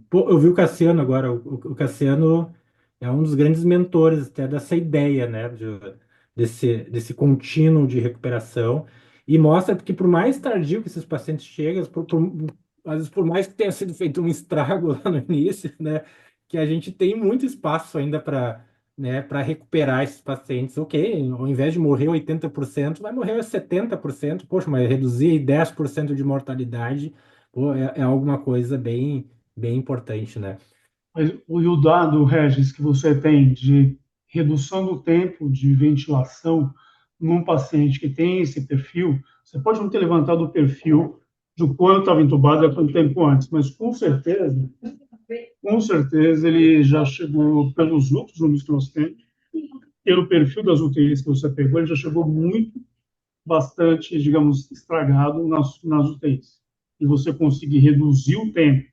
pô, eu vi o Cassiano agora, o Cassiano é um dos grandes mentores até dessa ideia, né, desse contínuo de recuperação, e mostra que por mais tardio que esses pacientes chegam, às vezes por mais que tenha sido feito um estrago lá no início, né, que a gente tem muito espaço ainda para, né, para recuperar esses pacientes. Ok, ao invés de morrer 80%, vai morrer 70%. Poxa, mas reduzir 10% de mortalidade, pô, é alguma coisa bem importante, né? mas o dado, Regis, que você tem de redução do tempo de ventilação num paciente que tem esse perfil, você pode não ter levantado o perfil do quanto estava entubado há quanto tempo antes, mas com certeza ele já chegou, pelos outros números que nós temos, pelo perfil das UTIs que você pegou, ele já chegou muito, bastante, digamos, estragado nas UTIs. E você conseguir reduzir o tempo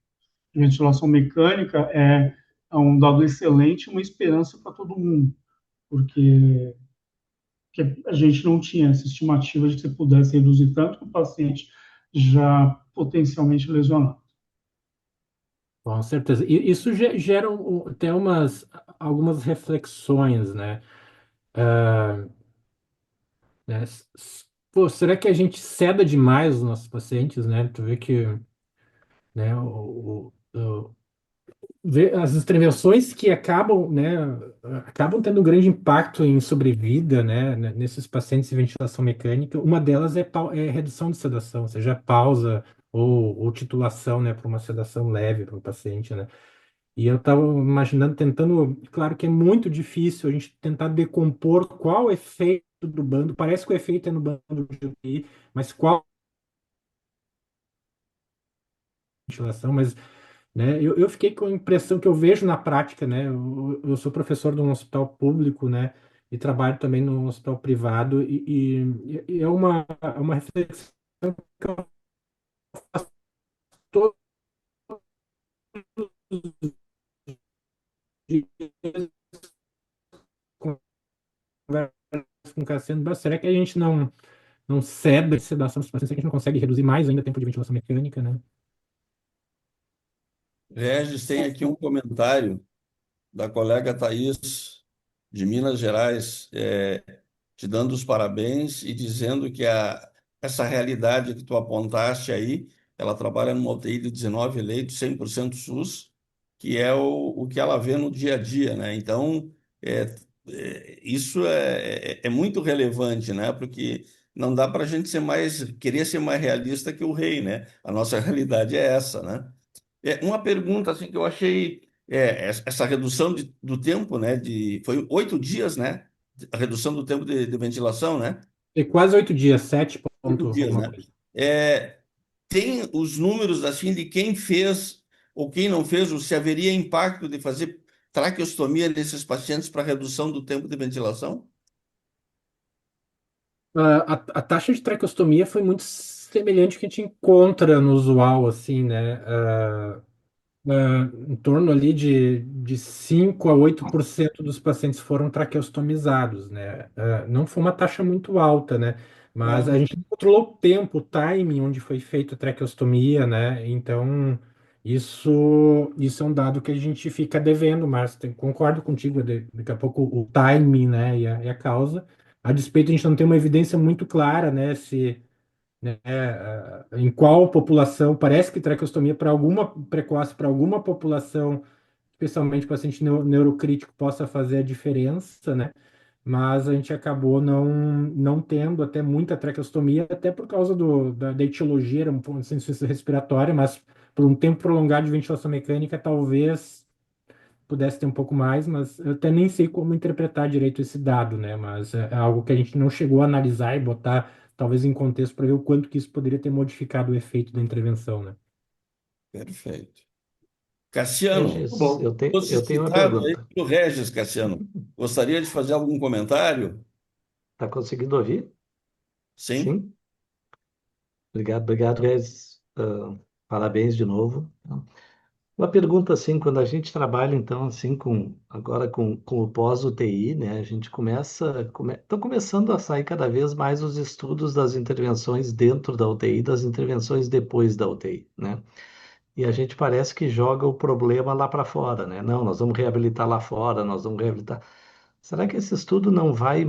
de ventilação mecânica é um dado excelente, uma esperança para todo mundo, porque que a gente não tinha essa estimativa de que você pudesse reduzir tanto o paciente já potencialmente lesionado. Com certeza. E isso gera até algumas reflexões, né? Né? Pô, será que a gente ceda demais os nossos pacientes, né? Tu vê que, né, as intervenções que acabam, né, acabam tendo um grande impacto em sobrevida, né, nesses pacientes de ventilação mecânica. Uma delas é redução de sedação, seja pausa ou titulação, né, para uma sedação leve para o paciente, né. E eu estava imaginando, tentando, claro que é muito difícil a gente tentar decompor qual o efeito do bando. Parece que o efeito é no bando de UTI, mas qual a ventilação, mas, né, eu fiquei com a impressão que eu vejo na prática, né? Eu sou professor de um hospital público, né? E trabalho também no hospital privado, e é uma reflexão que eu faço todos os dias, converso com o Cassiano. Será que a gente não cede a sedação dos pacientes, a gente não consegue reduzir mais ainda o tempo de ventilação mecânica, né? Regis, tem aqui um comentário da colega Thaís, de Minas Gerais, te dando os parabéns e dizendo que essa realidade que tu apontaste aí, ela trabalha numa UTI de 19 leitos, 100% SUS, que é o que ela vê no dia a dia, né? Então, isso é muito relevante, né? Porque não dá para a gente querer ser mais realista que o rei, né? A nossa realidade é essa, né? Uma pergunta assim que eu achei essa redução do tempo, né? Foi 8 dias, né? A redução do tempo de ventilação, né? E quase 8 dias, 7 oito ponto dias, alguma né? coisa. É, tem os números assim de quem fez ou quem não fez, ou se haveria impacto de fazer traqueostomia nesses pacientes para redução do tempo de ventilação? A taxa de traqueostomia foi muito semelhante ao que a gente encontra no usual, assim, né? Em torno ali de 5 a 8% dos pacientes foram traqueostomizados, né? Não foi uma taxa muito alta, né? Mas a Não. gente controlou o tempo, o timing onde foi feita a traqueostomia, né? Então, isso é um dado que a gente fica devendo, mas concordo contigo, daqui a pouco o timing, né? E a causa. A despeito, a gente não tem uma evidência muito clara, né? Se em qual população, parece que traqueostomia para alguma precoce, para alguma população, especialmente paciente neurocrítico, possa fazer a diferença, né? Mas a gente acabou não tendo até muita traqueostomia, até por causa da etiologia, era um ponto de insuficiência respiratória, mas por um tempo prolongado de ventilação mecânica, talvez pudesse ter um pouco mais, mas eu até nem sei como interpretar direito esse dado, né? Mas é algo que a gente não chegou a analisar e botar, talvez, em contexto para ver o quanto que isso poderia ter modificado o efeito da intervenção, né? Perfeito. Cassiano, Tá Regis, bom. fosse eu tenho uma citado aí pergunta. pelo Regis, Cassiano. Gostaria de fazer algum comentário? Está conseguindo ouvir? Sim? Sim? Obrigado, Regis. Parabéns de novo. Uma pergunta assim, quando a gente trabalha então assim com o pós-UTI, né? A gente estão começando a sair cada vez mais os estudos das intervenções dentro da UTI, das intervenções depois da UTI, né? E a gente parece que joga o problema lá para fora, né? Não, nós vamos reabilitar lá fora, nós vamos reabilitar. Será que esse estudo não vai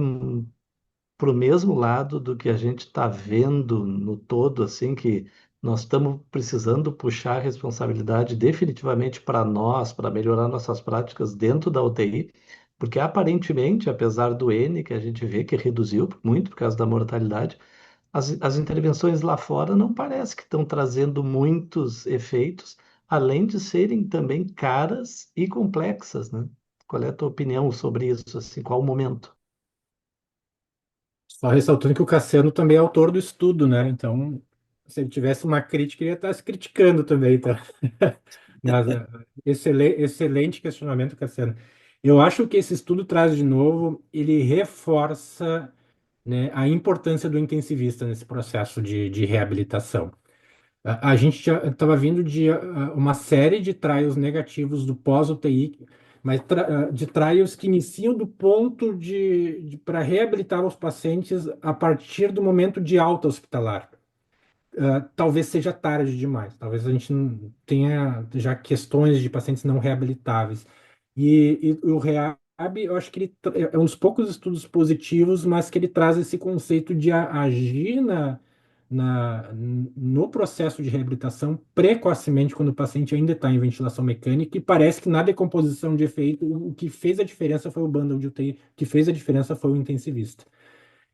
para o mesmo lado do que a gente está vendo no todo, assim, que nós estamos precisando puxar a responsabilidade definitivamente para nós, para melhorar nossas práticas dentro da UTI, porque aparentemente, apesar do N, que a gente vê que reduziu muito por causa da mortalidade, as intervenções lá fora não parece que estão trazendo muitos efeitos, além de serem também caras e complexas, né? Qual é a tua opinião sobre isso, assim, qual o momento? Só ressaltando que o Cassiano também é autor do estudo, né? Então, se ele tivesse uma crítica, ele ia estar se criticando também, então. Mas excelente questionamento, Cassiano. Eu acho que esse estudo traz de novo, ele reforça, né, a importância do intensivista nesse processo de reabilitação. A gente já estava vindo de uma série de trials negativos do pós-UTI, mas de trials que iniciam do ponto para reabilitar os pacientes a partir do momento de alta hospitalar. Talvez seja tarde demais, talvez a gente não tenha já questões de pacientes não reabilitáveis. E o REHAB, eu acho que ele é um dos poucos estudos positivos, mas que ele traz esse conceito de agir no processo de reabilitação precocemente, quando o paciente ainda está em ventilação mecânica, e parece que na decomposição de efeito, o que fez a diferença foi o bundle de UTI, o que fez a diferença foi o intensivista.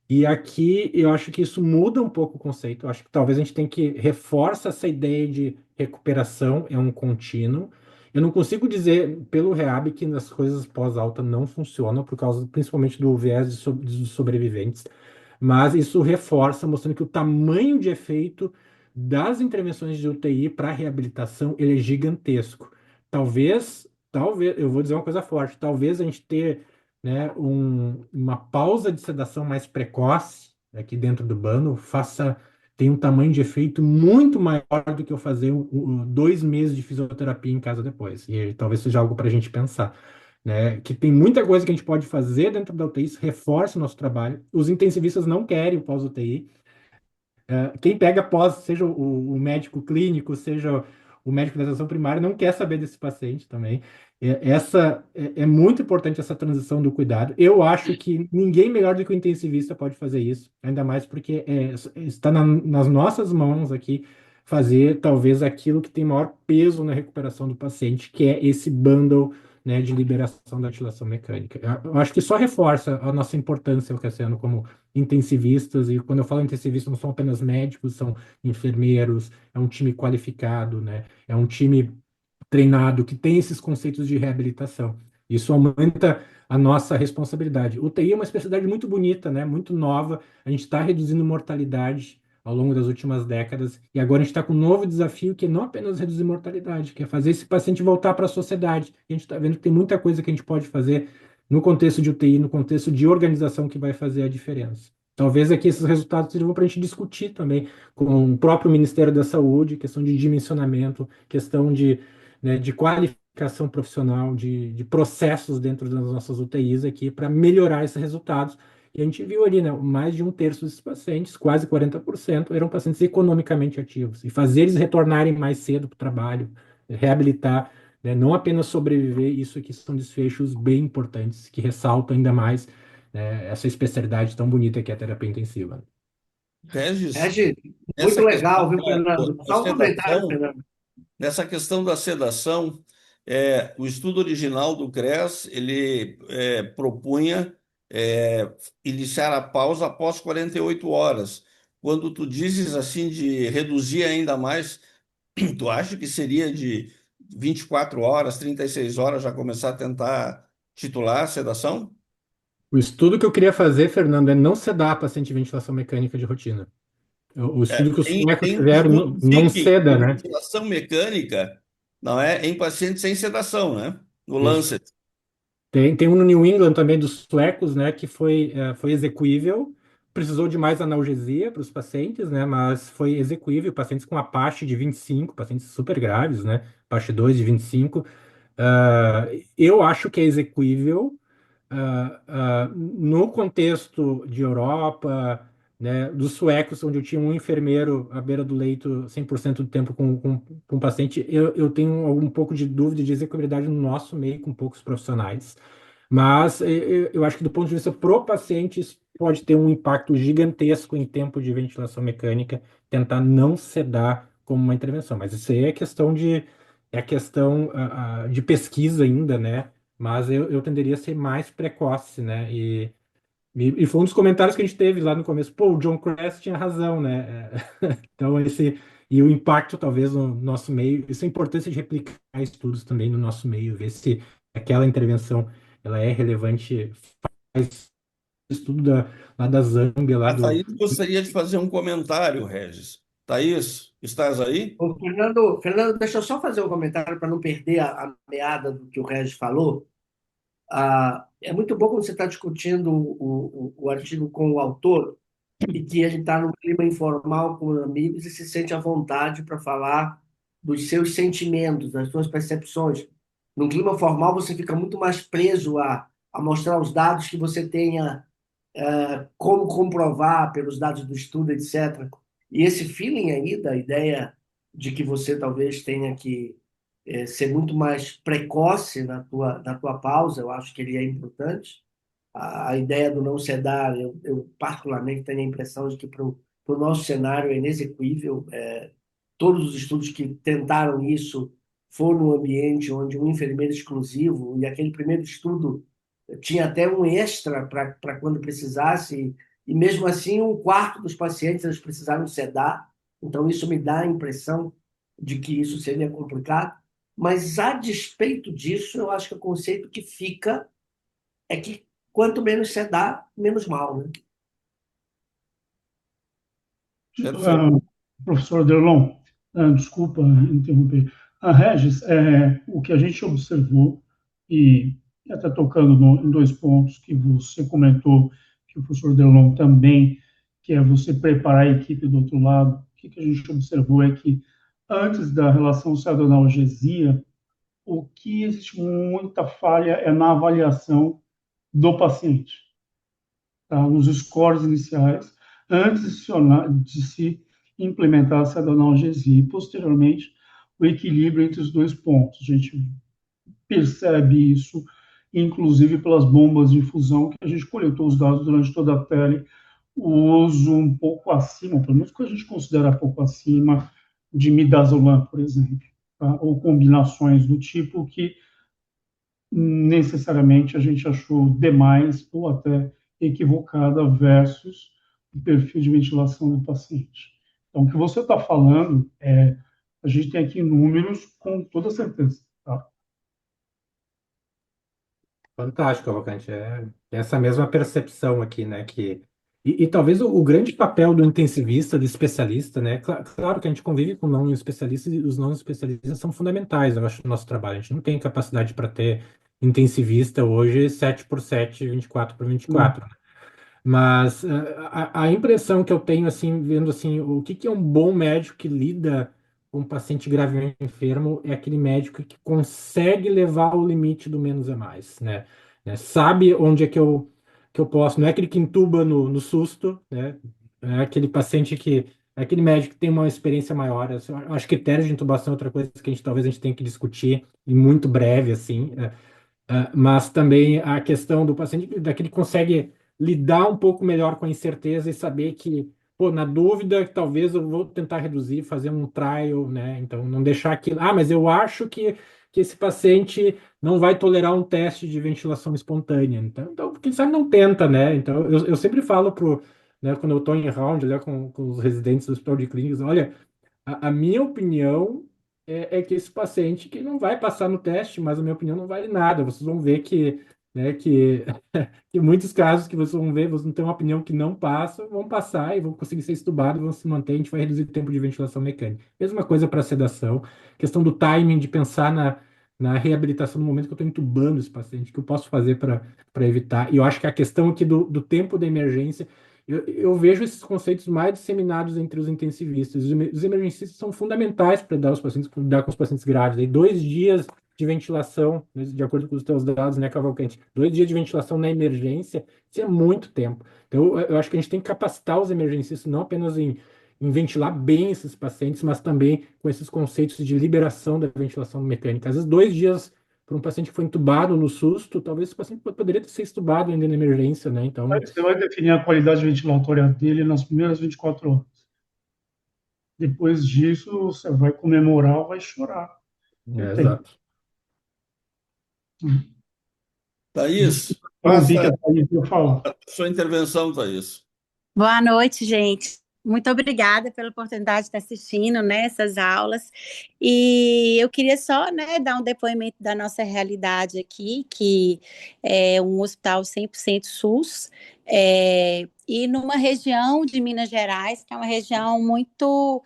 E aqui eu acho que isso muda um pouco o conceito. Eu acho que talvez a gente tenha que reforçar essa ideia de recuperação, é um contínuo. Eu não consigo dizer pelo REHAB que as coisas pós-alta não funcionam, por causa principalmente do viés dos sobreviventes, mas isso reforça, mostrando que o tamanho de efeito das intervenções de UTI para reabilitação ele é gigantesco. Talvez, eu vou dizer uma coisa forte, talvez a gente ter, né, uma pausa de sedação mais precoce aqui dentro do bando tem um tamanho de efeito muito maior do que eu fazer 2 meses de fisioterapia em casa depois. E talvez seja algo para a gente pensar, né? Que tem muita coisa que a gente pode fazer dentro da UTI, isso reforça o nosso trabalho. Os intensivistas não querem o pós-UTI, Quem pega pós, seja o médico clínico, seja o médico da atenção primária, não quer saber desse paciente também. É muito importante essa transição do cuidado. Eu acho que ninguém melhor do que o intensivista pode fazer isso, ainda mais porque está nas nossas mãos aqui fazer talvez aquilo que tem maior peso na recuperação do paciente, que é esse bundle, né, de liberação da ventilação mecânica. Eu acho que só reforça a nossa importância, Cassiano, como intensivistas, e quando eu falo intensivista, não são apenas médicos, são enfermeiros, é um time qualificado, né? É um time treinado que tem esses conceitos de reabilitação. Isso aumenta a nossa responsabilidade. O TI é uma especialidade muito bonita, né? Muito nova. A gente está reduzindo mortalidade ao longo das últimas décadas, e agora a gente está com um novo desafio que é não apenas reduzir mortalidade, que é fazer esse paciente voltar para a sociedade. E a gente está vendo que tem muita coisa que a gente pode fazer no contexto de UTI, no contexto de organização, que vai fazer a diferença. Talvez aqui esses resultados sirvam para a gente discutir também com o próprio Ministério da Saúde, questão de dimensionamento, questão de, né, de qualificação profissional, de processos dentro das nossas UTIs aqui para melhorar esses resultados. E a gente viu ali, né, mais de um terço desses pacientes, quase 40%, eram pacientes economicamente ativos. E fazer eles retornarem mais cedo para o trabalho, reabilitar, né, não apenas sobreviver, isso aqui são desfechos bem importantes, que ressaltam ainda mais, né, essa especialidade tão bonita que é a terapia intensiva. Regis, Regis, muito nessa legal, questão viu, Fernando? da Só um comentário, sedação, Fernando. nessa questão da sedação, o estudo original do CRES, ele propunha iniciar a pausa após 48 horas. Quando tu dizes assim de reduzir ainda mais, tu acha que seria de 24 horas, 36 horas já começar a tentar titular a sedação? O estudo que eu queria fazer, Fernando, é não sedar paciente de ventilação mecânica de rotina. O estudo que os suecos Tem um fizeram estudo não FIC seda, de né? ventilação mecânica, não é? Em pacientes sem sedação, né? No Isso. Lancet. Tem um no New England também dos suecos, né, que foi execuível, precisou de mais analgesia para os pacientes, né, mas foi execuível, pacientes com Apache de 25, pacientes super graves, né, Apache 2 de 25. Eu acho que é execuível, no contexto de Europa, né, dos suecos, onde eu tinha um enfermeiro à beira do leito 100% do tempo com o paciente, eu tenho um pouco de dúvida de execuibilidade no nosso meio, com poucos profissionais. Mas eu acho que do ponto de vista pro paciente, isso pode ter um impacto gigantesco em tempo de ventilação mecânica, tentar não sedar como uma intervenção. Mas isso aí é questão de pesquisa ainda, né? Mas eu tenderia a ser mais precoce, né? E foi um dos comentários que a gente teve lá no começo. Pô, o John Kress tinha razão, né? Então, e o impacto, talvez, no nosso meio. Isso é a importância de replicar estudos também no nosso meio, ver se aquela intervenção ela é relevante. Faz estudo lá da Zâmbia, lá A do. Thaís gostaria de fazer um comentário, Regis. Thaís, estás aí? Ô, Fernando, deixa eu só fazer um comentário para não perder a meada do que o Regis falou. É muito bom quando você está discutindo o artigo com o autor e que a gente está num clima informal com os amigos e se sente à vontade para falar dos seus sentimentos, das suas percepções. Num clima formal, você fica muito mais preso a mostrar os dados que você tenha, como comprovar pelos dados do estudo, etc. E esse feeling aí da ideia de que você talvez tenha que ser muito mais precoce na tua pausa, eu acho que ele é importante. A ideia do não sedar, eu particularmente tenho a impressão de que para o nosso cenário é inexequível. Todos os estudos que tentaram isso foram num ambiente onde um enfermeiro exclusivo, e aquele primeiro estudo tinha até um extra para quando precisasse, e mesmo assim um quarto dos pacientes eles precisaram sedar, então isso me dá a impressão de que isso seria complicado, mas a despeito disso, eu acho que o conceito que fica é que quanto menos sedar, menos mal, né? Perfeito. Professor Derlon, desculpa interromper. Regis, o que a gente observou, e até tocando em dois pontos que você comentou, que o professor Derlon também, que é você preparar a equipe do outro lado, o que a gente observou é que antes da relação pseudoanalgesia, o que existe muita falha é na avaliação do paciente, tá? Nos scores iniciais, antes de se implementar essa analgesia e, posteriormente, o equilíbrio entre os dois pontos. A gente percebe isso, inclusive pelas bombas de infusão, que a gente coletou os dados durante toda a pele, o uso um pouco acima, pelo menos que a gente considera pouco acima, de midazolam, por exemplo, tá? Ou combinações do tipo que necessariamente a gente achou demais ou até equivocada versus o perfil de ventilação do paciente. Então, o que você está falando a gente tem aqui números com toda certeza, tá? Fantástico, Cavalcante. É essa mesma percepção aqui, né? E talvez o grande papel do intensivista, do especialista, né? Claro que a gente convive com não especialistas e os não especialistas são fundamentais, eu acho, no nosso trabalho. A gente não tem capacidade para ter intensivista hoje 7x7, 24x24. Mas a impressão que eu tenho, assim, vendo assim, o que é um bom médico que lida com um paciente gravemente enfermo é aquele médico que consegue levar ao limite do menos é mais, né? Sabe onde é que eu posso, não é aquele que intuba no susto, né? É aquele paciente que, é aquele médico que tem uma experiência maior. Eu acho que critério de intubação é outra coisa que talvez a gente tenha que discutir e muito breve, assim. Mas também a questão do paciente, daquele que consegue lidar um pouco melhor com a incerteza e saber que, pô, na dúvida, talvez eu vou tentar reduzir, fazer um trial, né? Então, não deixar aquilo. Ah, mas eu acho que esse paciente não vai tolerar um teste de ventilação espontânea. Então quem sabe não tenta, né? Então, eu sempre falo né, quando eu estou em round, né, com os residentes do hospital de clínicas, olha. A minha opinião é que esse paciente que não vai passar no teste, mas a minha opinião não vale nada. Vocês vão ver né, que em muitos casos que vocês vão ver, vocês não têm uma opinião que não passa, vão passar e vão conseguir ser estubados, vão se manter, a gente vai reduzir o tempo de ventilação mecânica. Mesma coisa para sedação, questão do timing, de pensar na reabilitação no momento que eu estou entubando esse paciente, o que eu posso fazer para evitar. E eu acho que a questão aqui do tempo da emergência. Eu vejo esses conceitos mais disseminados entre os intensivistas. Os emergencistas são fundamentais para dar aos pacientes, para lidar com os pacientes graves. Aí, 2 dias de ventilação, né, de acordo com os teus dados, né, Cavalcante? 2 dias de ventilação na emergência, isso é muito tempo. Então, eu acho que a gente tem que capacitar os emergencistas, não apenas em ventilar bem esses pacientes, mas também com esses conceitos de liberação da ventilação mecânica. Às vezes, 2 dias para um paciente que foi entubado no susto, talvez esse paciente poderia ser estubado ainda na emergência, né? Então, Você vai definir a qualidade ventilatória dele nas primeiras 24 horas. Depois disso, você vai comemorar ou vai chorar. Não tem. exato. Thaís, Interrompi que faça a Thaís ia falar. a sua intervenção, Thaís. Boa noite, gente. Muito obrigada pela oportunidade de estar assistindo, né, essas aulas. E eu queria só, né, dar um depoimento da nossa realidade aqui, que é um hospital 100% SUS, e numa região de Minas Gerais, que é uma região muito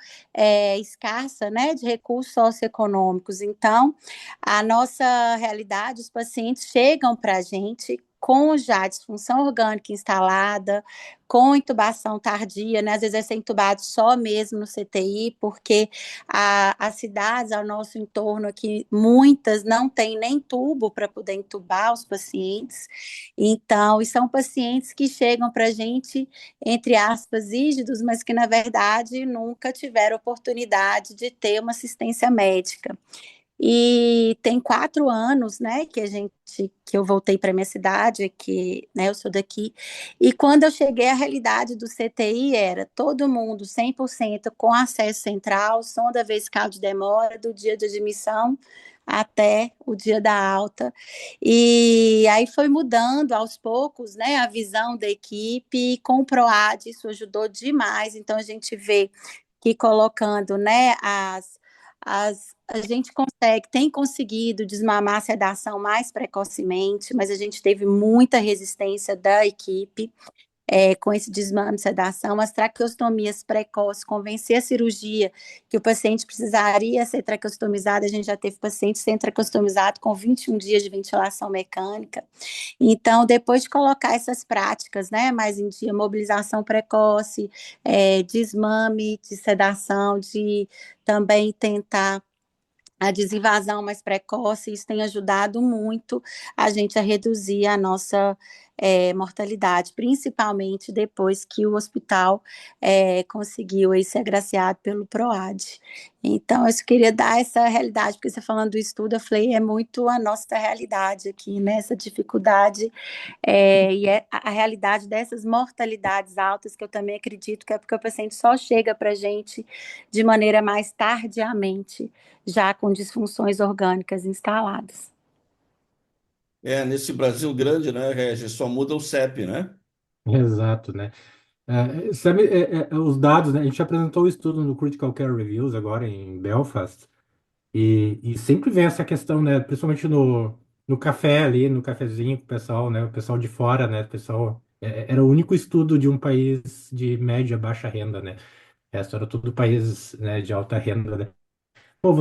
escassa, né, de recursos socioeconômicos. Então, a nossa realidade, os pacientes chegam para a gente com já disfunção orgânica instalada, com intubação tardia, né? Às vezes é ser intubado só mesmo no CTI, porque as cidades ao nosso entorno aqui, muitas não têm nem tubo para poder intubar os pacientes. Então, e são pacientes que chegam para a gente, entre aspas, rígidos, mas que, na verdade, nunca tiveram oportunidade de ter uma assistência médica. E tem 4 anos, né, que eu voltei para minha cidade, que, né, eu sou daqui. E quando eu cheguei, a realidade do CTI era todo mundo 100% com acesso central, sonda vesical de demora do dia de admissão até o dia da alta. E aí foi mudando aos poucos, né, a visão da equipe, e com o PROAD isso ajudou demais. Então a gente vê que colocando, né, a gente tem conseguido desmamar a sedação mais precocemente, mas a gente teve muita resistência da equipe com esse desmame de sedação, as traqueostomias precoces, convencer a cirurgia que o paciente precisaria ser traqueostomizado, a gente já teve paciente sendo traqueostomizado com 21 dias de ventilação mecânica. Então, depois de colocar essas práticas, né, mais em dia, mobilização precoce, desmame de sedação, de também tentar a desinvasão mais precoce, isso tem ajudado muito a gente a reduzir a nossa mortalidade, principalmente depois que o hospital conseguiu aí ser agraciado pelo PROAD. Então, eu só queria dar essa realidade, porque você falando do estudo, eu falei, é muito a nossa realidade aqui, né? Essa dificuldade, e é a realidade dessas mortalidades altas, que eu também acredito que é porque o paciente só chega para a gente de maneira mais tardiamente, já com disfunções orgânicas instaladas. Nesse Brasil grande, né, Regis, só muda o CEP, né? Exato, né? Sabe, os dados, né? A gente apresentou o estudo no Critical Care Reviews agora em Belfast, e sempre vem essa questão, né? Principalmente no café ali, no cafezinho com o pessoal, né? O pessoal de fora, né? O pessoal, era o único estudo de um país de média, baixa renda, né? O resto era tudo países, né, de alta renda, né? Pô,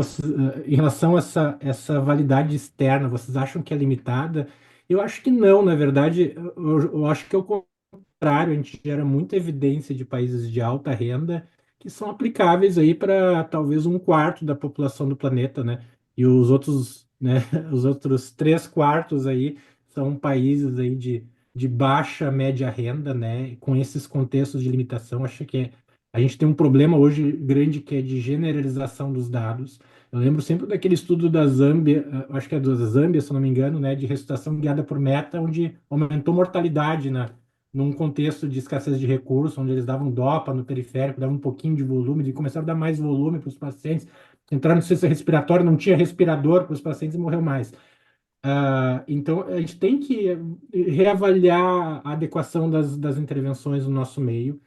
em relação a essa validade externa, vocês acham que é limitada? Eu acho que não, na verdade, eu acho que é o contrário, a gente gera muita evidência de países de alta renda que são aplicáveis aí para talvez um quarto da população do planeta, né? E os outros, né, os outros três quartos aí são países aí de baixa, média renda, né? Com esses contextos de limitação, acho que a gente tem um problema hoje grande que é de generalização dos dados. Eu lembro sempre daquele estudo da Zâmbia, acho que é da Zâmbia, se eu não me engano, né, de ressuscitação guiada por meta, onde aumentou mortalidade num contexto de escassez de recursos, onde eles davam DOPA no periférico, davam um pouquinho de volume, e começaram a dar mais volume para os pacientes. Entraram no sistema respiratório, não tinha respirador para os pacientes e morreu mais. Então, a gente tem que reavaliar a adequação das intervenções no nosso meio.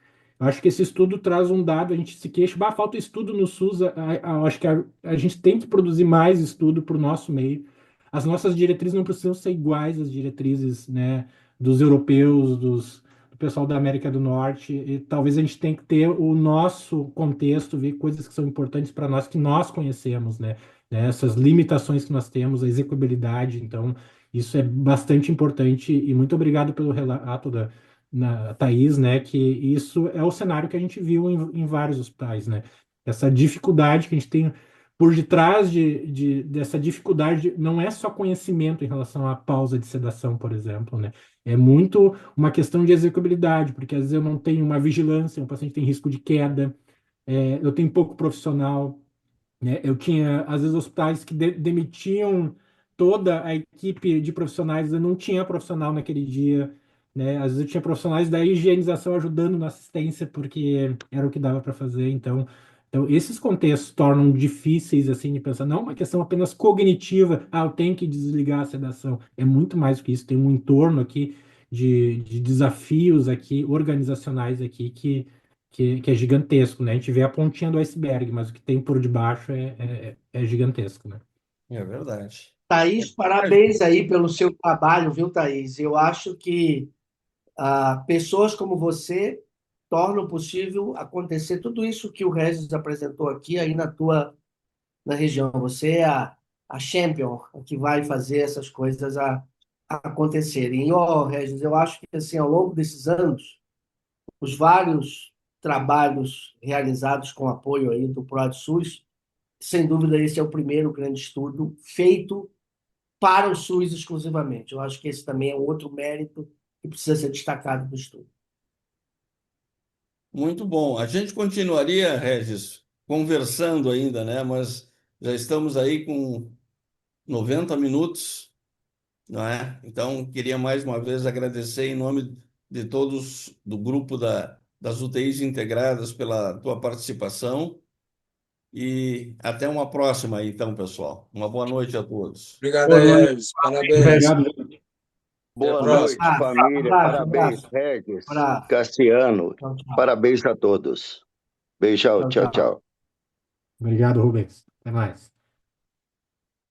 Eu acho que esse estudo traz um dado, a gente se queixa, falta estudo no SUS, eu acho que a gente tem que produzir mais estudo para o nosso meio. As nossas diretrizes não precisam ser iguais às diretrizes, né, dos europeus, do pessoal da América do Norte, e talvez a gente tenha que ter o nosso contexto, ver coisas que são importantes para nós, que nós conhecemos, né, essas limitações que nós temos, a execuibilidade. Então, isso é bastante importante e muito obrigado pelo relato da Thaís, né, que isso é o cenário que a gente viu em vários hospitais, né, essa dificuldade que a gente tem por detrás dessa dificuldade não é só conhecimento em relação à pausa de sedação, por exemplo, né, é muito uma questão de execuibilidade, porque às vezes eu não tenho uma vigilância, o paciente tem risco de queda, eu tenho pouco profissional, né? Eu tinha, às vezes, hospitais que demitiam toda a equipe de profissionais, eu não tinha profissional naquele dia, né? Às vezes eu tinha profissionais da higienização ajudando na assistência, porque era o que dava para fazer. Então, esses contextos tornam difíceis, assim, de pensar, não é uma questão apenas cognitiva, eu tenho que desligar a sedação. É muito mais do que isso, tem um entorno aqui de desafios aqui, organizacionais aqui, que é gigantesco, né? A gente vê a pontinha do iceberg, mas o que tem por debaixo é gigantesco, né? É verdade. Thaís, parabéns aí pelo seu trabalho, viu, Thaís? Eu acho que pessoas como você tornam possível acontecer tudo isso que o Regis apresentou aqui aí na região. Você é a champion que vai fazer essas coisas acontecerem. E, Regis, eu acho que assim, ao longo desses anos, os vários trabalhos realizados com apoio aí do ProAdSUS, sem dúvida esse é o primeiro grande estudo feito para o SUS exclusivamente. Eu acho que esse também é um outro mérito que precisa ser destacado do estudo. Muito bom. A gente continuaria, Regis, conversando ainda, né? Mas já estamos aí com 90 minutos, não é? Então, queria mais uma vez agradecer em nome de todos do grupo das UTIs integradas pela tua participação e até uma próxima aí, então, pessoal. Uma boa noite a todos. Obrigado, Boa noite. Regis. Parabéns. Obrigado. Até a Boa próxima. noite, família. Parabéns, Regis, Cassiano. Tchau, tchau. Parabéns a todos. Beijão. Tchau, Tchau, tchau. tchau. Obrigado, Rubens. Até mais.